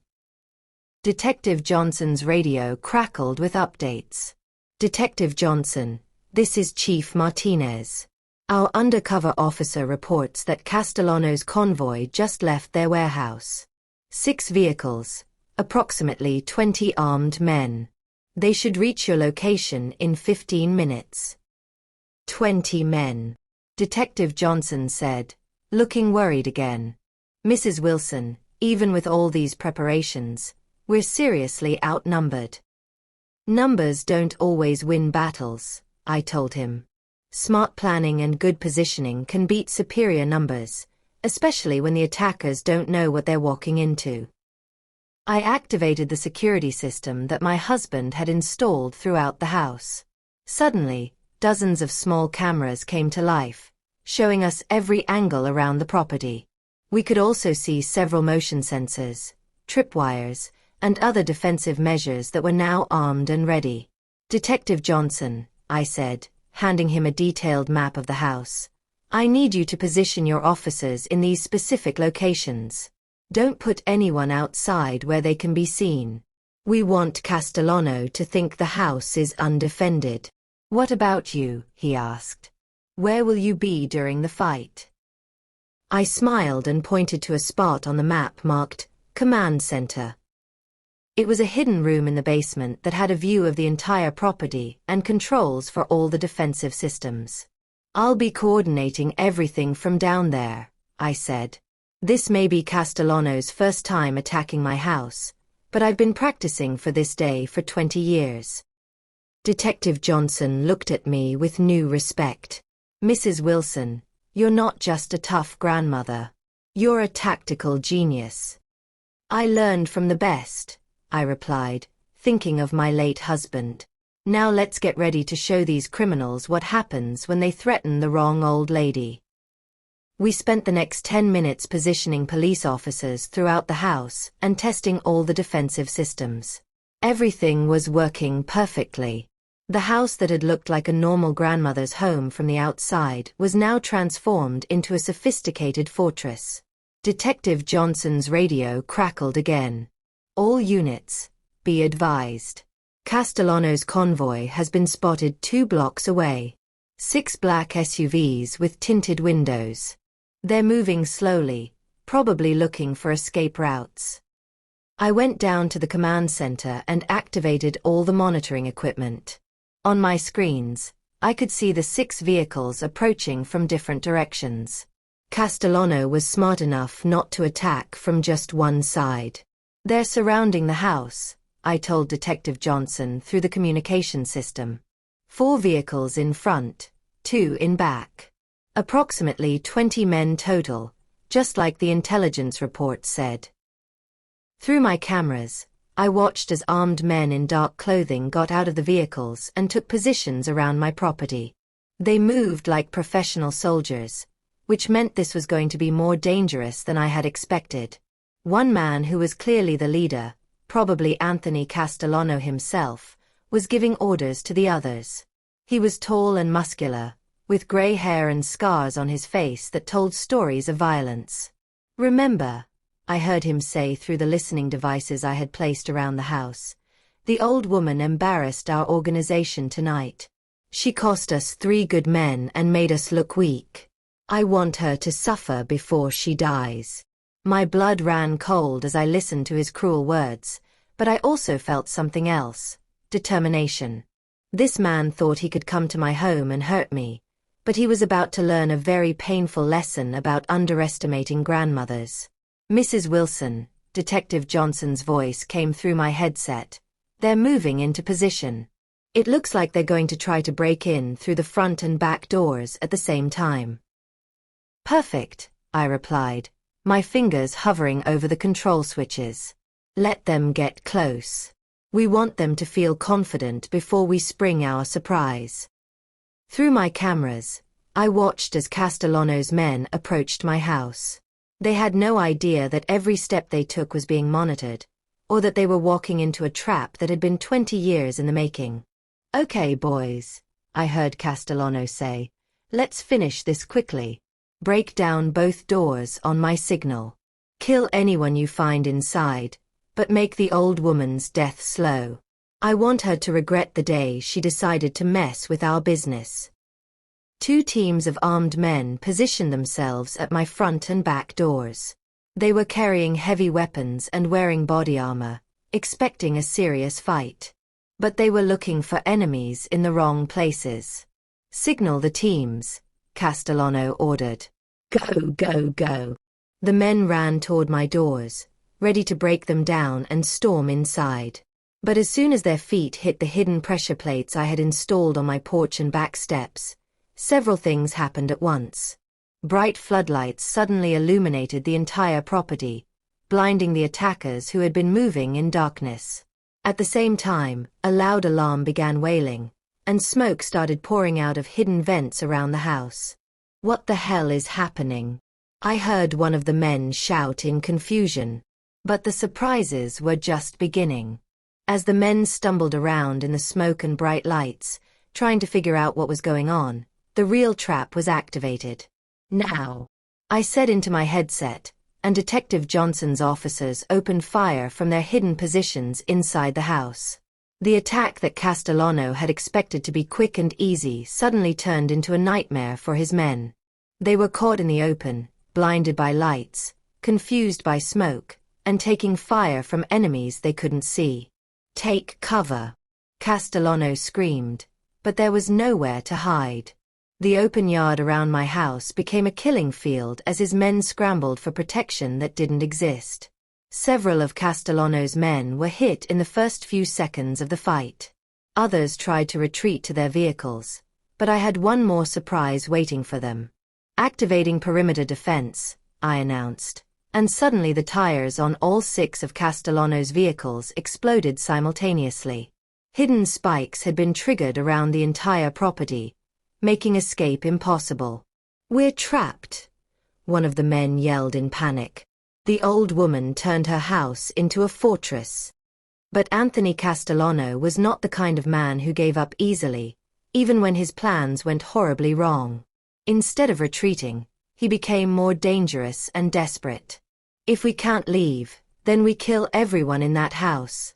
Detective Johnson's radio crackled with updates. Detective Johnson, this is Chief Martinez. Our undercover officer reports that Castellano's convoy just left their warehouse. 6 vehicles, approximately 20 armed men. They should reach your location in 15 minutes. 20 men, Detective Johnson said, looking worried again. Mrs. Wilson, even with all these preparations, we're seriously outnumbered. Numbers don't always win battles, I told him. Smart planning and good positioning can beat superior numbers, especially when the attackers don't know what they're walking into. I activated the security system that my husband had installed throughout the house. Suddenly, dozens of small cameras came to life, showing us every angle around the property. We could also see several motion sensors, tripwires, and other defensive measures that were now armed and ready. Detective Johnson, I said, handing him a detailed map of the house. I need you to position your officers in these specific locations. Don't put anyone outside where they can be seen. We want Castellano to think the house is undefended. What about you? He asked. Where will you be during the fight? I smiled and pointed to a spot on the map marked Command Center. It was a hidden room in the basement that had a view of the entire property and controls for all the defensive systems. I'll be coordinating everything from down there, I said. This may be Castellano's first time attacking my house, but I've been practicing for this day for 20 years. Detective Johnson looked at me with new respect. Mrs. Wilson, you're not just a tough grandmother. You're a tactical genius. I learned from the best, I replied, thinking of my late husband. Now let's get ready to show these criminals what happens when they threaten the wrong old lady. We spent the next 10 minutes positioning police officers throughout the house and testing all the defensive systems. Everything was working perfectly. The house that had looked like a normal grandmother's home from the outside was now transformed into a sophisticated fortress. Detective Johnson's radio crackled again. All units, be advised. Castellano's convoy has been spotted 2 blocks away. 6 black SUVs with tinted windows. They're moving slowly, probably looking for escape routes. I went down to the command center and activated all the monitoring equipment. On my screens, I could see the 6 vehicles approaching from different directions. Castellano was smart enough not to attack from just one side. They're surrounding the house, I told Detective Johnson through the communication system. 4 vehicles in front, 2 in back. Approximately 20 men total, just like the intelligence report said. Through my cameras, I watched as armed men in dark clothing got out of the vehicles and took positions around my property. They moved like professional soldiers, which meant this was going to be more dangerous than I had expected. One man who was clearly the leader, probably Anthony Castellano himself, was giving orders to the others. He was tall and muscular, with gray hair and scars on his face that told stories of violence. Remember, I heard him say through the listening devices I had placed around the house, the old woman embarrassed our organization tonight. She cost us 3 good men and made us look weak. I want her to suffer before she dies. My blood ran cold as I listened to his cruel words, but I also felt something else, determination. This man thought he could come to my home and hurt me, but he was about to learn a very painful lesson about underestimating grandmothers. Mrs. Wilson, Detective Johnson's voice came through my headset. They're moving into position. It looks like they're going to try to break in through the front and back doors at the same time. Perfect, I replied, my fingers hovering over the control switches. Let them get close. We want them to feel confident before we spring our surprise. Through my cameras, I watched as Castellano's men approached my house. They had no idea that every step they took was being monitored, or that they were walking into a trap that had been 20 years in the making. Okay, boys, I heard Castellano say, let's finish this quickly. Break down both doors on my signal. Kill anyone you find inside, but make the old woman's death slow. I want her to regret the day she decided to mess with our business. 2 teams of armed men positioned themselves at my front and back doors. They were carrying heavy weapons and wearing body armor, expecting a serious fight. But they were looking for enemies in the wrong places. Signal the teams, Castellano ordered. Go, go, go. The men ran toward my doors, ready to break them down and storm inside. But as soon as their feet hit the hidden pressure plates I had installed on my porch and back steps, several things happened at once. Bright floodlights suddenly illuminated the entire property, blinding the attackers who had been moving in darkness. At the same time, a loud alarm began wailing, and smoke started pouring out of hidden vents around the house. What the hell is happening? I heard one of the men shout in confusion. But the surprises were just beginning. As the men stumbled around in the smoke and bright lights, trying to figure out what was going on, the real trap was activated. Now, I said into my headset, and Detective Johnson's officers opened fire from their hidden positions inside the house. The attack that Castellano had expected to be quick and easy suddenly turned into a nightmare for his men. They were caught in the open, blinded by lights, confused by smoke, and taking fire from enemies they couldn't see. Take cover, Castellano screamed, but there was nowhere to hide. The open yard around my house became a killing field as his men scrambled for protection that didn't exist. Several of Castellano's men were hit in the first few seconds of the fight. Others tried to retreat to their vehicles, but I had one more surprise waiting for them. Activating perimeter defense, I announced, and suddenly the tires on all 6 of Castellano's vehicles exploded simultaneously. Hidden spikes had been triggered around the entire property, making escape impossible. "We're trapped," one of the men yelled in panic. The old woman turned her house into a fortress. But Anthony Castellano was not the kind of man who gave up easily, even when his plans went horribly wrong. Instead of retreating, he became more dangerous and desperate. "If we can't leave, then we kill everyone in that house,"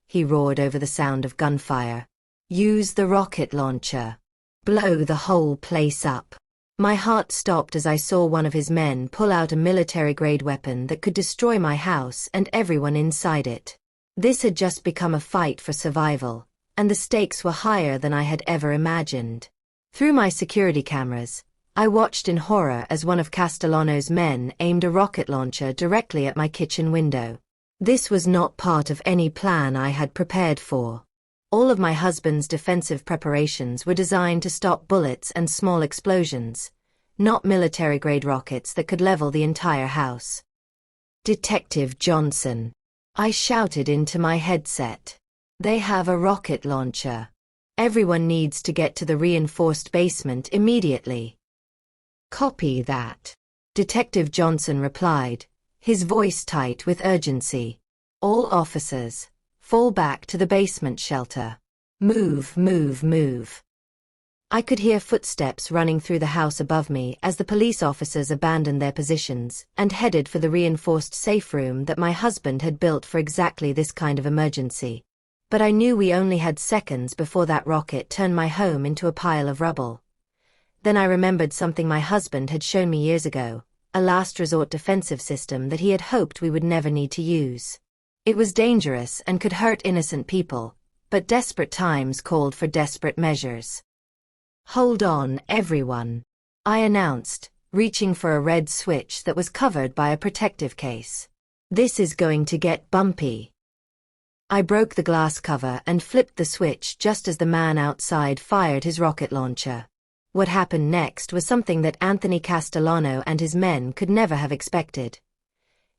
he roared over the sound of gunfire. "Use the rocket launcher. Blow the whole place up." My heart stopped as I saw one of his men pull out a military-grade weapon that could destroy my house and everyone inside it. This had just become a fight for survival, and the stakes were higher than I had ever imagined. Through my security cameras, I watched in horror as one of Castellano's men aimed a rocket launcher directly at my kitchen window. This was not part of any plan I had prepared for. All of my husband's defensive preparations were designed to stop bullets and small explosions, not military-grade rockets that could level the entire house. "Detective Johnson," I shouted into my headset. "They have a rocket launcher. Everyone needs to get to the reinforced basement immediately." "Copy that," Detective Johnson replied, his voice tight with urgency. "All officers, fall back to the basement shelter. Move, move, move." I could hear footsteps running through the house above me as the police officers abandoned their positions and headed for the reinforced safe room that my husband had built for exactly this kind of emergency. But I knew we only had seconds before that rocket turned my home into a pile of rubble. Then I remembered something my husband had shown me years ago, a last resort defensive system that he had hoped we would never need to use. It was dangerous and could hurt innocent people, but desperate times called for desperate measures. "Hold on, everyone," I announced, reaching for a red switch that was covered by a protective case. "This is going to get bumpy." I broke the glass cover and flipped the switch just as the man outside fired his rocket launcher. What happened next was something that Anthony Castellano and his men could never have expected.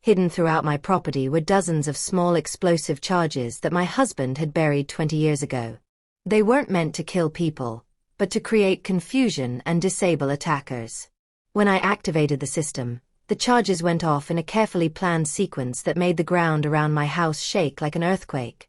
Hidden throughout my property were dozens of small explosive charges that my husband had buried 20 years ago. They weren't meant to kill people, but to create confusion and disable attackers. When I activated the system, the charges went off in a carefully planned sequence that made the ground around my house shake like an earthquake.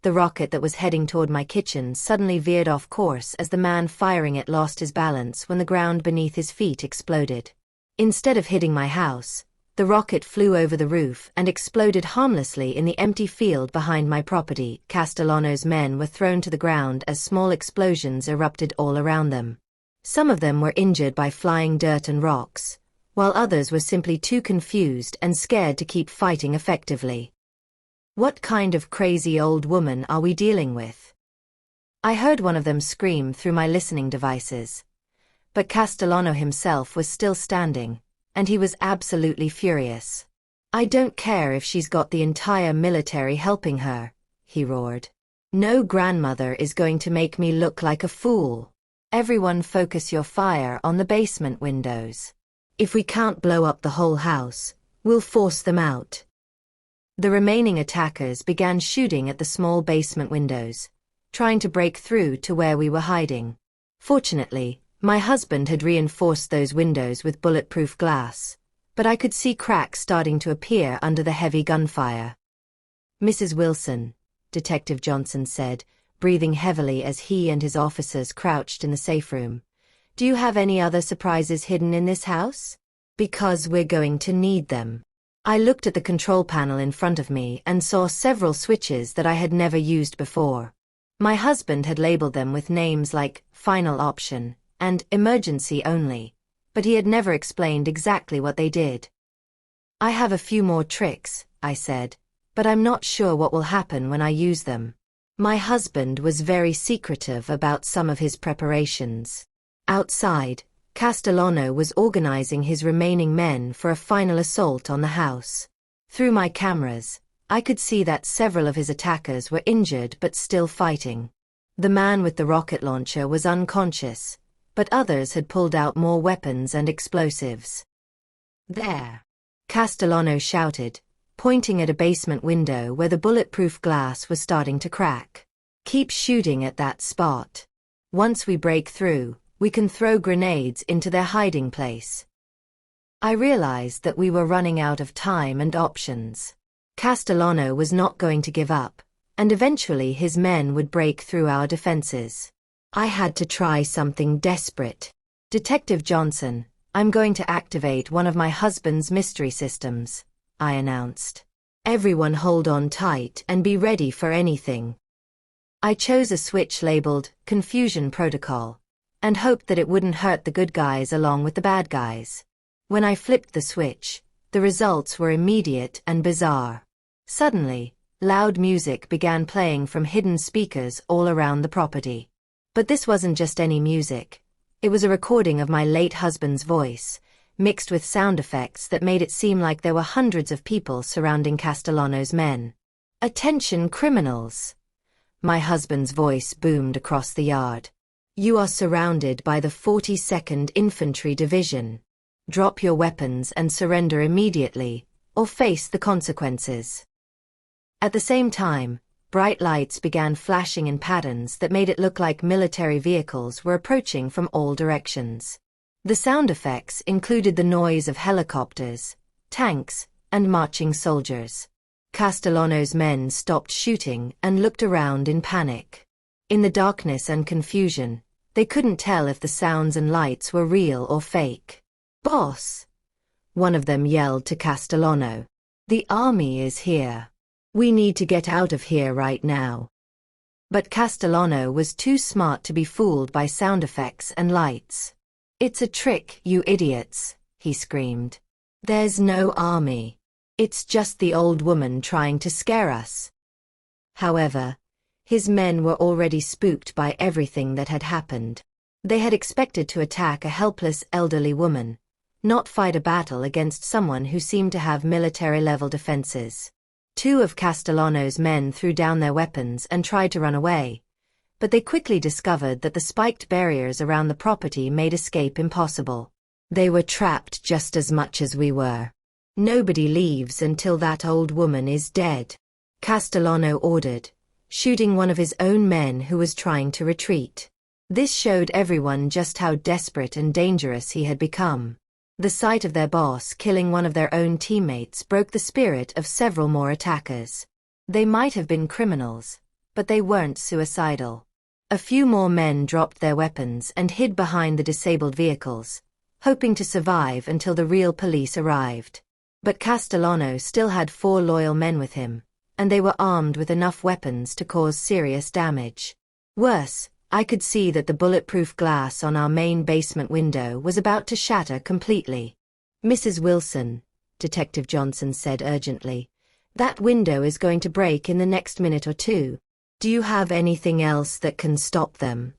The rocket that was heading toward my kitchen suddenly veered off course as the man firing it lost his balance when the ground beneath his feet exploded. Instead of hitting my house, the rocket flew over the roof and exploded harmlessly in the empty field behind my property. Castellano's men were thrown to the ground as small explosions erupted all around them. Some of them were injured by flying dirt and rocks, while others were simply too confused and scared to keep fighting effectively. "What kind of crazy old woman are we dealing with?" I heard one of them scream through my listening devices. But Castellano himself was still standing, and he was absolutely furious. "I don't care if she's got the entire military helping her," he roared. "No grandmother is going to make me look like a fool. Everyone focus your fire on the basement windows. If we can't blow up the whole house, we'll force them out." The remaining attackers began shooting at the small basement windows, trying to break through to where we were hiding. Fortunately, my husband had reinforced those windows with bulletproof glass, but I could see cracks starting to appear under the heavy gunfire. "Mrs. Wilson," Detective Johnson said, breathing heavily as he and his officers crouched in the safe room, "do you have any other surprises hidden in this house? Because we're going to need them." I looked at the control panel in front of me and saw several switches that I had never used before. My husband had labeled them with names like Final Option and Emergency Only, but he had never explained exactly what they did. "I have a few more tricks," I said, "but I'm not sure what will happen when I use them." My husband was very secretive about some of his preparations. Outside, Castellano was organizing his remaining men for a final assault on the house. Through my cameras, I could see that several of his attackers were injured but still fighting. The man with the rocket launcher was unconscious, but others had pulled out more weapons and explosives. "There!" Castellano shouted, pointing at a basement window where the bulletproof glass was starting to crack. "Keep shooting at that spot. Once we break through, we can throw grenades into their hiding place." I realized that we were running out of time and options. Castellano was not going to give up, and eventually his men would break through our defenses. I had to try something desperate. "Detective Johnson, I'm going to activate one of my husband's mystery systems," I announced. "Everyone hold on tight and be ready for anything." I chose a switch labeled Confusion Protocol, and hoped that it wouldn't hurt the good guys along with the bad guys. When I flipped the switch, the results were immediate and bizarre. Suddenly, loud music began playing from hidden speakers all around the property. But this wasn't just any music. It was a recording of my late husband's voice, mixed with sound effects that made it seem like there were hundreds of people surrounding Castellano's men. "Attention criminals!" My husband's voice boomed across the yard. "You are surrounded by the 42nd Infantry Division. Drop your weapons and surrender immediately, or face the consequences." At the same time, bright lights began flashing in patterns that made it look like military vehicles were approaching from all directions. The sound effects included the noise of helicopters, tanks, and marching soldiers. Castellano's men stopped shooting and looked around in panic. In the darkness and confusion, they couldn't tell if the sounds and lights were real or fake. "Boss!" one of them yelled to Castellano. "The army is here. We need to get out of here right now." But Castellano was too smart to be fooled by sound effects and lights. "It's a trick, you idiots," he screamed. "There's no army. It's just the old woman trying to scare us." However, his men were already spooked by everything that had happened. They had expected to attack a helpless elderly woman, not fight a battle against someone who seemed to have military-level defenses. Two of Castellano's men threw down their weapons and tried to run away, but they quickly discovered that the spiked barriers around the property made escape impossible. They were trapped just as much as we were. "Nobody leaves until that old woman is dead," Castellano ordered, shooting one of his own men who was trying to retreat. This showed everyone just how desperate and dangerous he had become. The sight of their boss killing one of their own teammates broke the spirit of several more attackers. They might have been criminals, but they weren't suicidal. A few more men dropped their weapons and hid behind the disabled vehicles, hoping to survive until the real police arrived. But Castellano still had 4 loyal men with him, and they were armed with enough weapons to cause serious damage. Worse, I could see that the bulletproof glass on our main basement window was about to shatter completely. "Mrs. Wilson," Detective Johnson said urgently, "that window is going to break in the next minute or two. Do you have anything else that can stop them?"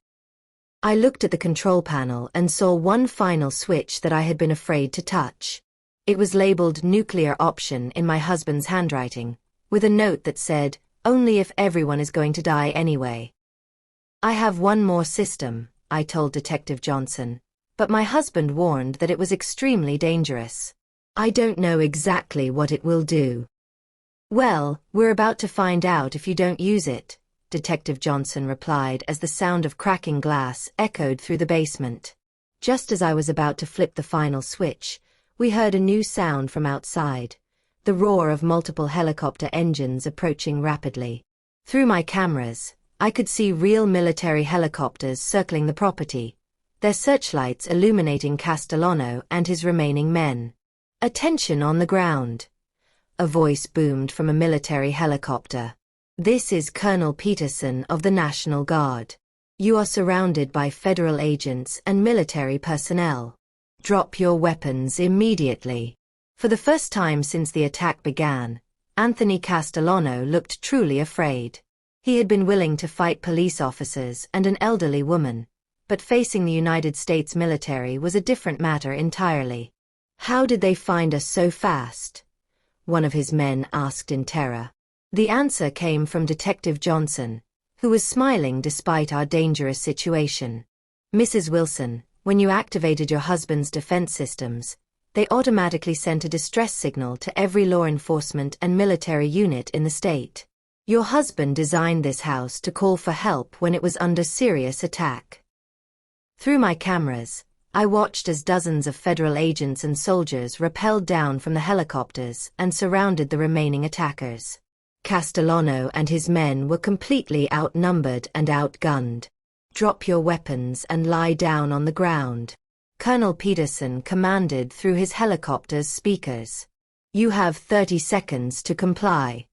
I looked at the control panel and saw one final switch that I had been afraid to touch. It was labeled Nuclear Option in my husband's handwriting, with a note that said, "Only if everyone is going to die anyway." "I have one more system," I told Detective Johnson, but my husband warned that it was extremely dangerous. "I don't know exactly what it will do." "Well, we're about to find out if you don't use it," Detective Johnson replied as the sound of cracking glass echoed through the basement. Just as I was about to flip the final switch, we heard a new sound from outside, the roar of multiple helicopter engines approaching rapidly. Through my cameras, I could see real military helicopters circling the property, their searchlights illuminating Castellano and his remaining men. "Attention on the ground!" A voice boomed from a military helicopter. "This is Colonel Peterson of the National Guard. You are surrounded by federal agents and military personnel. Drop your weapons immediately." For the first time since the attack began, Anthony Castellano looked truly afraid. He had been willing to fight police officers and an elderly woman, but facing the United States military was a different matter entirely. "How did they find us so fast?" one of his men asked in terror. The answer came from Detective Johnson, who was smiling despite our dangerous situation. "Mrs. Wilson, when you activated your husband's defense systems, they automatically sent a distress signal to every law enforcement and military unit in the state. Your husband designed this house to call for help when it was under serious attack." Through my cameras, I watched as dozens of federal agents and soldiers rappelled down from the helicopters and surrounded the remaining attackers. Castellano and his men were completely outnumbered and outgunned. "Drop your weapons and lie down on the ground," Colonel Peterson commanded through his helicopter's speakers. "You have 30 seconds to comply."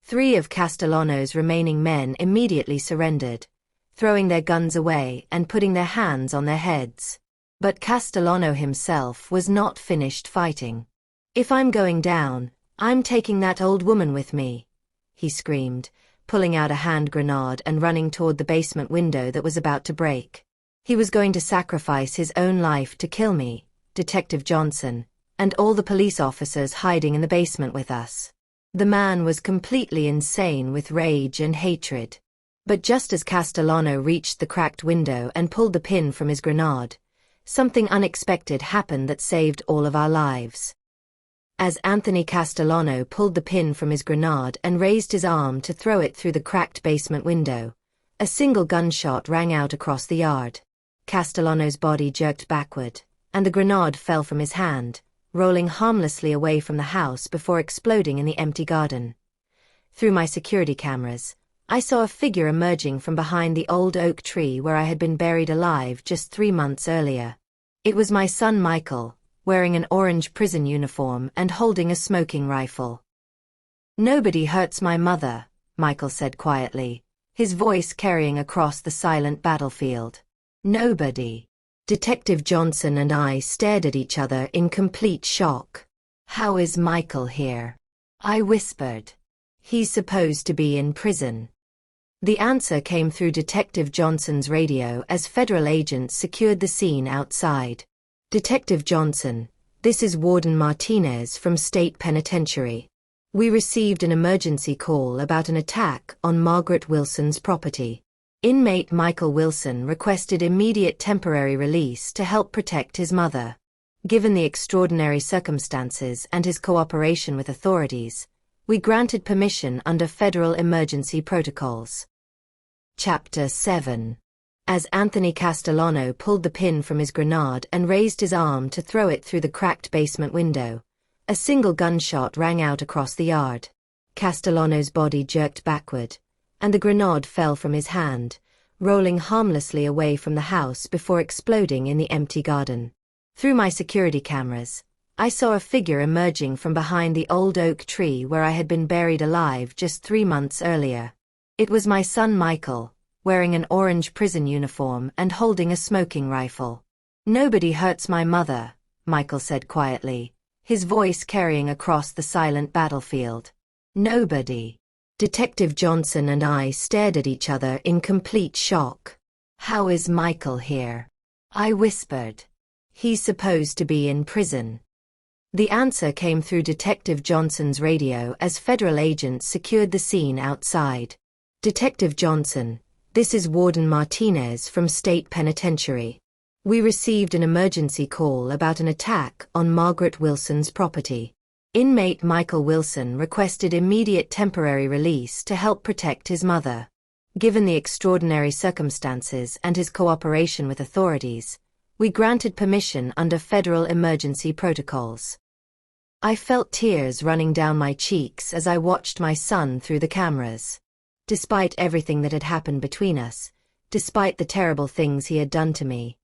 3 of Castellano's remaining men immediately surrendered, throwing their guns away and putting their hands on their heads. But Castellano himself was not finished fighting. "If I'm going down, I'm taking that old woman with me," he screamed, pulling out a hand grenade and running toward the basement window that was about to break. He was going to sacrifice his own life to kill me, Detective Johnson, and all the police officers hiding in the basement with us. The man was completely insane with rage and hatred. But just as Castellano reached the cracked window and pulled the pin from his grenade, something unexpected happened that saved all of our lives. As Anthony Castellano pulled the pin from his grenade and raised his arm to throw it through the cracked basement window, a single gunshot rang out across the yard. Castellano's body jerked backward, and the grenade fell from his hand, rolling harmlessly away from the house before exploding in the empty garden. Through my security cameras, I saw a figure emerging from behind the old oak tree where I had been buried alive just 3 months earlier. It was my son Michael, wearing an orange prison uniform and holding a smoking rifle. "Nobody hurts my mother," Michael said quietly, his voice carrying across the silent battlefield. "Nobody." Detective Johnson and I stared at each other in complete shock. "How is Michael here?" I whispered. "He's supposed to be in prison." The answer came through Detective Johnson's radio as federal agents secured the scene outside. "Detective Johnson, this is Warden Martinez from State Penitentiary. We received an emergency call about an attack on Margaret Wilson's property. Inmate Michael Wilson requested immediate temporary release to help protect his mother. Given the extraordinary circumstances and his cooperation with authorities, we granted permission under federal emergency protocols." Chapter 7. As Anthony Castellano pulled the pin from his grenade and raised his arm to throw it through the cracked basement window, a single gunshot rang out across the yard. Castellano's body jerked backward, and the grenade fell from his hand, rolling harmlessly away from the house before exploding in the empty garden. Through my security cameras, I saw a figure emerging from behind the old oak tree where I had been buried alive just 3 months earlier. It was my son Michael, wearing an orange prison uniform and holding a smoking rifle. "Nobody hurts my mother," Michael said quietly, his voice carrying across the silent battlefield. "Nobody." Detective Johnson and I stared at each other in complete shock. "How is Michael here?" I whispered. "He's supposed to be in prison." The answer came through Detective Johnson's radio as federal agents secured the scene outside. "Detective Johnson, this is Warden Martinez from State Penitentiary. We received an emergency call about an attack on Margaret Wilson's property. Inmate Michael Wilson requested immediate temporary release to help protect his mother. Given the extraordinary circumstances and his cooperation with authorities, we granted permission under federal emergency protocols." I felt tears running down my cheeks as I watched my son through the cameras. Despite everything that had happened between us, despite the terrible things he had done to me,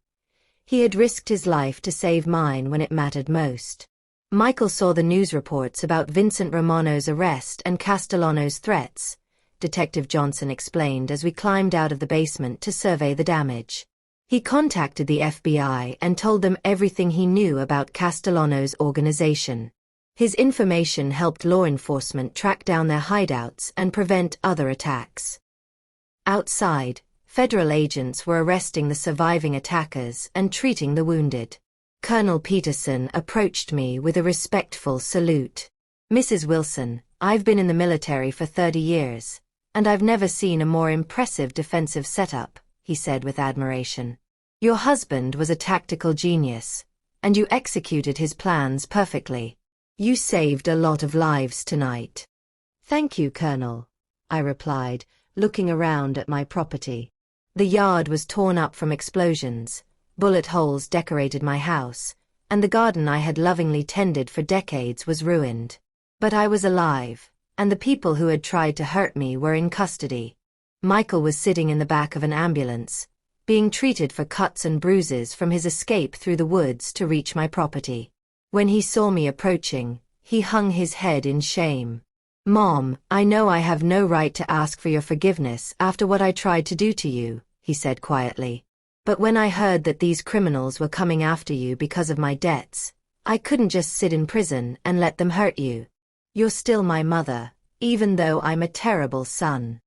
he had risked his life to save mine when it mattered most. Michael saw the news reports about Vincent Romano's arrest and Castellano's threats, Detective Johnson explained as we climbed out of the basement to survey the damage. He contacted the FBI and told them everything he knew about Castellano's organization. His information helped law enforcement track down their hideouts and prevent other attacks. Outside, federal agents were arresting the surviving attackers and treating the wounded. Colonel Peterson approached me with a respectful salute. "Mrs. Wilson, I've been in the military for 30 years, And I've never seen a more impressive defensive setup, he said with admiration. Your husband was a tactical genius, and you executed his plans perfectly. You saved a lot of lives tonight. Thank you, Colonel, I replied, looking around at my property. The yard was torn up from explosions, bullet holes decorated my house, and the garden I had lovingly tended for decades was ruined. But I was alive, and the people who had tried to hurt me were in custody. Michael was sitting in the back of an ambulance, being treated for cuts and bruises from his escape through the woods to reach my property. When he saw me approaching, he hung his head in shame. Mom, I know I have no right to ask for your forgiveness after what I tried to do to you, he said quietly. But when I heard that these criminals were coming after you because of my debts, I couldn't just sit in prison and let them hurt you. You're still my mother, even though I'm a terrible son.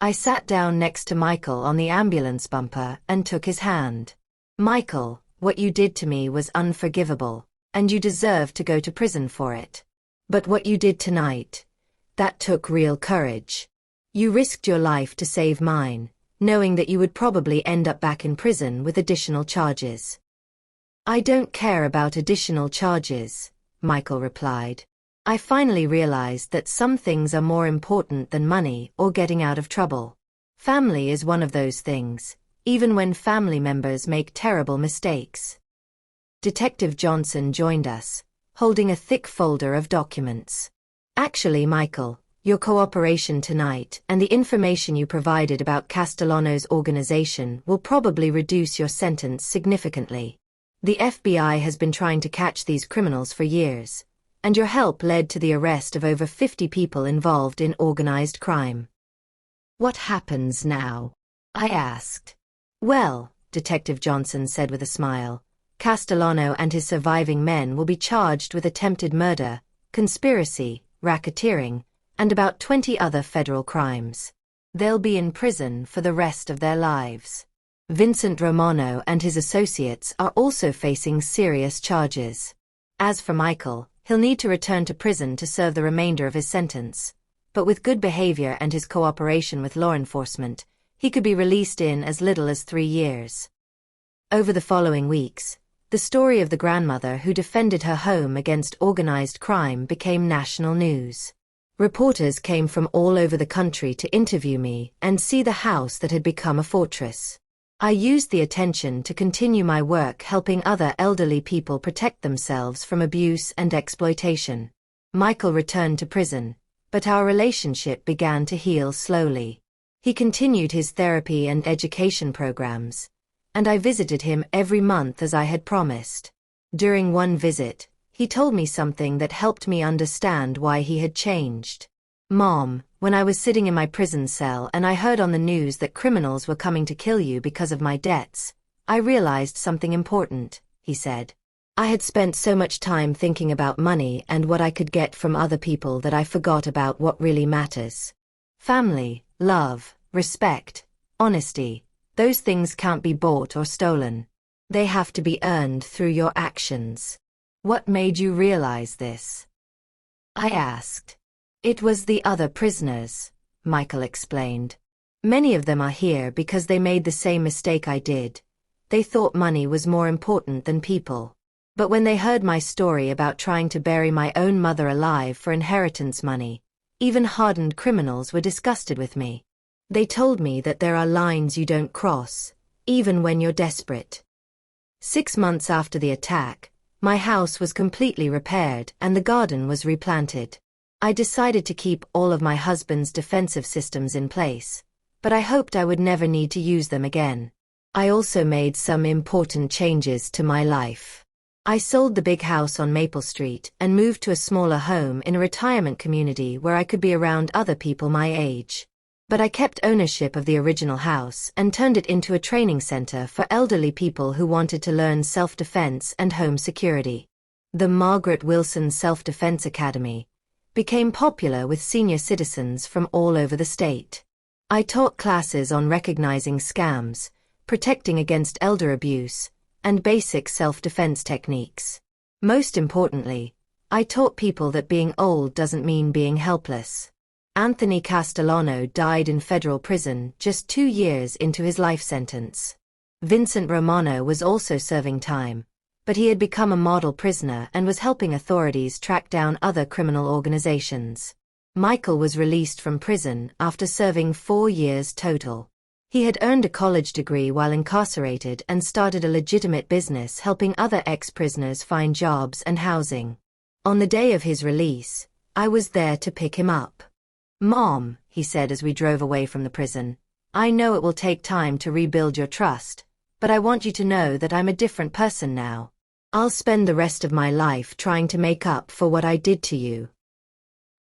I sat down next to Michael on the ambulance bumper and took his hand. Michael, what you did to me was unforgivable, and you deserve to go to prison for it. But what you did tonight, that took real courage. You risked your life to save mine, knowing that you would probably end up back in prison with additional charges. I don't care about additional charges, Michael replied. I finally realized that some things are more important than money or getting out of trouble. Family is one of those things, even when family members make terrible mistakes. Detective Johnson joined us, holding a thick folder of documents. Actually, Michael, your cooperation tonight and the information you provided about Castellano's organization will probably reduce your sentence significantly. The FBI has been trying to catch these criminals for years, and your help led to the arrest of over 50 people involved in organized crime. What happens now? I asked. Well, Detective Johnson said with a smile, Castellano and his surviving men will be charged with attempted murder, conspiracy, racketeering, and about 20 other federal crimes. They'll be in prison for the rest of their lives. Vincent Romano and his associates are also facing serious charges. As for Michael, he'll need to return to prison to serve the remainder of his sentence, but with good behavior and his cooperation with law enforcement, he could be released in as little as 3 years. Over the following weeks, the story of the grandmother who defended her home against organized crime became national news. Reporters came from all over the country to interview me and see the house that had become a fortress. I used the attention to continue my work helping other elderly people protect themselves from abuse and exploitation. Michael returned to prison, but our relationship began to heal slowly. He continued his therapy and education programs, and I visited him every month as I had promised. During one visit, he told me something that helped me understand why he had changed. Mom, when I was sitting in my prison cell and I heard on the news that criminals were coming to kill you because of my debts, I realized something important, he said. I had spent so much time thinking about money and what I could get from other people that I forgot about what really matters. Family, love, respect, honesty, those things can't be bought or stolen. They have to be earned through your actions. What made you realize this? I asked. It was the other prisoners, Michael explained. Many of them are here because they made the same mistake I did. They thought money was more important than people. But when they heard my story about trying to bury my own mother alive for inheritance money, even hardened criminals were disgusted with me. They told me that there are lines you don't cross, even when you're desperate. 6 months after the attack, my house was completely repaired and the garden was replanted. I decided to keep all of my husband's defensive systems in place, but I hoped I would never need to use them again. I also made some important changes to my life. I sold the big house on Maple Street and moved to a smaller home in a retirement community where I could be around other people my age. But I kept ownership of the original house and turned it into a training center for elderly people who wanted to learn self-defense and home security. The Margaret Wilson Self-Defense Academy became popular with senior citizens from all over the state. I taught classes on recognizing scams, protecting against elder abuse, and basic self-defense techniques. Most importantly, I taught people that being old doesn't mean being helpless. Anthony Castellano died in federal prison just 2 years into his life sentence. Vincent Romano was also serving time, but he had become a model prisoner and was helping authorities track down other criminal organizations. Michael was released from prison after serving 4 years total. He had earned a college degree while incarcerated and started a legitimate business helping other ex-prisoners find jobs and housing. On the day of his release, I was there to pick him up. "Mom," he said as we drove away from the prison, "I know it will take time to rebuild your trust, but I want you to know that I'm a different person now. I'll spend the rest of my life trying to make up for what I did to you."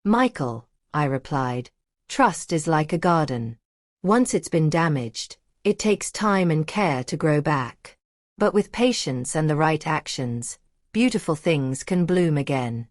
"Michael," I replied, "trust is like a garden. Once it's been damaged, it takes time and care to grow back. But with patience and the right actions, beautiful things can bloom again."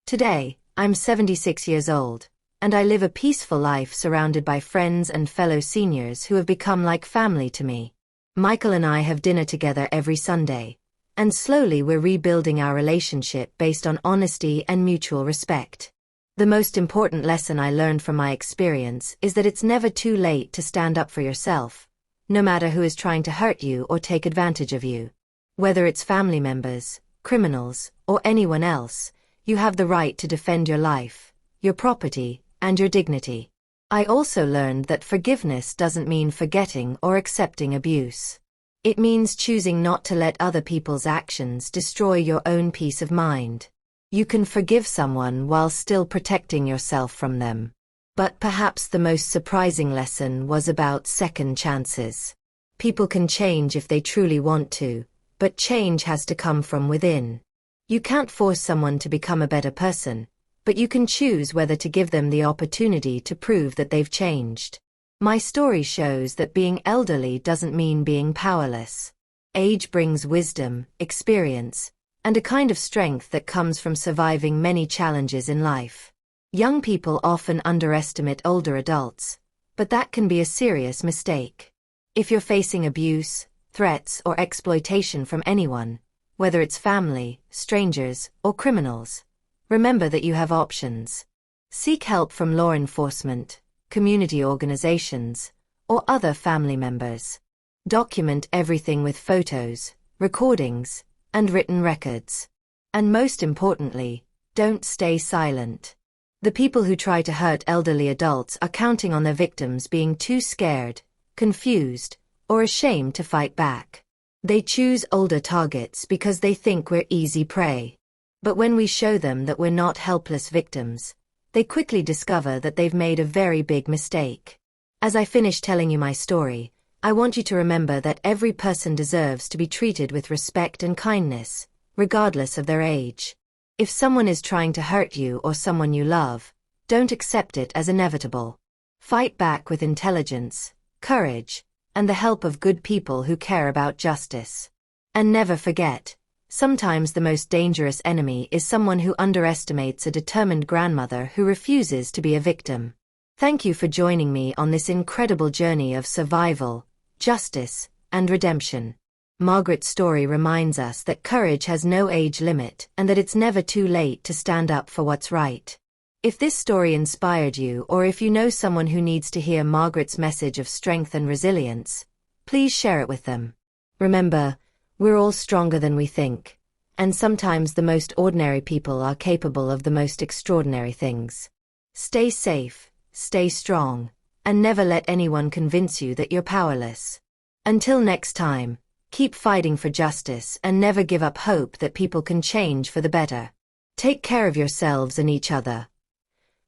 Today, I'm 76 years old, and I live a peaceful life surrounded by friends and fellow seniors who have become like family to me. Michael and I have dinner together every Sunday, and slowly we're rebuilding our relationship based on honesty and mutual respect. The most important lesson I learned from my experience is that it's never too late to stand up for yourself, no matter who is trying to hurt you or take advantage of you. Whether it's family members, criminals, or anyone else, you have the right to defend your life, your property, and your dignity. I also learned that forgiveness doesn't mean forgetting or accepting abuse. It means choosing not to let other people's actions destroy your own peace of mind. You can forgive someone while still protecting yourself from them. But perhaps the most surprising lesson was about second chances. People can change if they truly want to, but change has to come from within. You can't force someone to become a better person, but you can choose whether to give them the opportunity to prove that they've changed. My story shows that being elderly doesn't mean being powerless. Age brings wisdom, experience, and a kind of strength that comes from surviving many challenges in life. Young people often underestimate older adults, but that can be a serious mistake. If you're facing abuse, threats, or exploitation from anyone, whether it's family, strangers, or criminals, remember that you have options. Seek help from law enforcement, community organizations, or other family members. Document everything with photos, recordings, and written records. And most importantly, don't stay silent. The people who try to hurt elderly adults are counting on their victims being too scared, confused, or ashamed to fight back. They choose older targets because they think we're easy prey. But when we show them that we're not helpless victims, they quickly discover that they've made a very big mistake. As I finish telling you my story, I want you to remember that every person deserves to be treated with respect and kindness, regardless of their age. If someone is trying to hurt you or someone you love, don't accept it as inevitable. Fight back with intelligence, courage, and the help of good people who care about justice. And never forget, sometimes the most dangerous enemy is someone who underestimates a determined grandmother who refuses to be a victim. Thank you for joining me on this incredible journey of survival, justice, and redemption. Margaret's story reminds us that courage has no age limit and that it's never too late to stand up for what's right. If this story inspired you or if you know someone who needs to hear Margaret's message of strength and resilience, please share it with them. Remember, we're all stronger than we think, and sometimes the most ordinary people are capable of the most extraordinary things. Stay safe, stay strong, and never let anyone convince you that you're powerless. Until next time, keep fighting for justice and never give up hope that people can change for the better. Take care of yourselves and each other.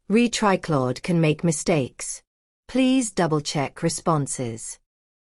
Claude can make mistakes. Please double-check responses.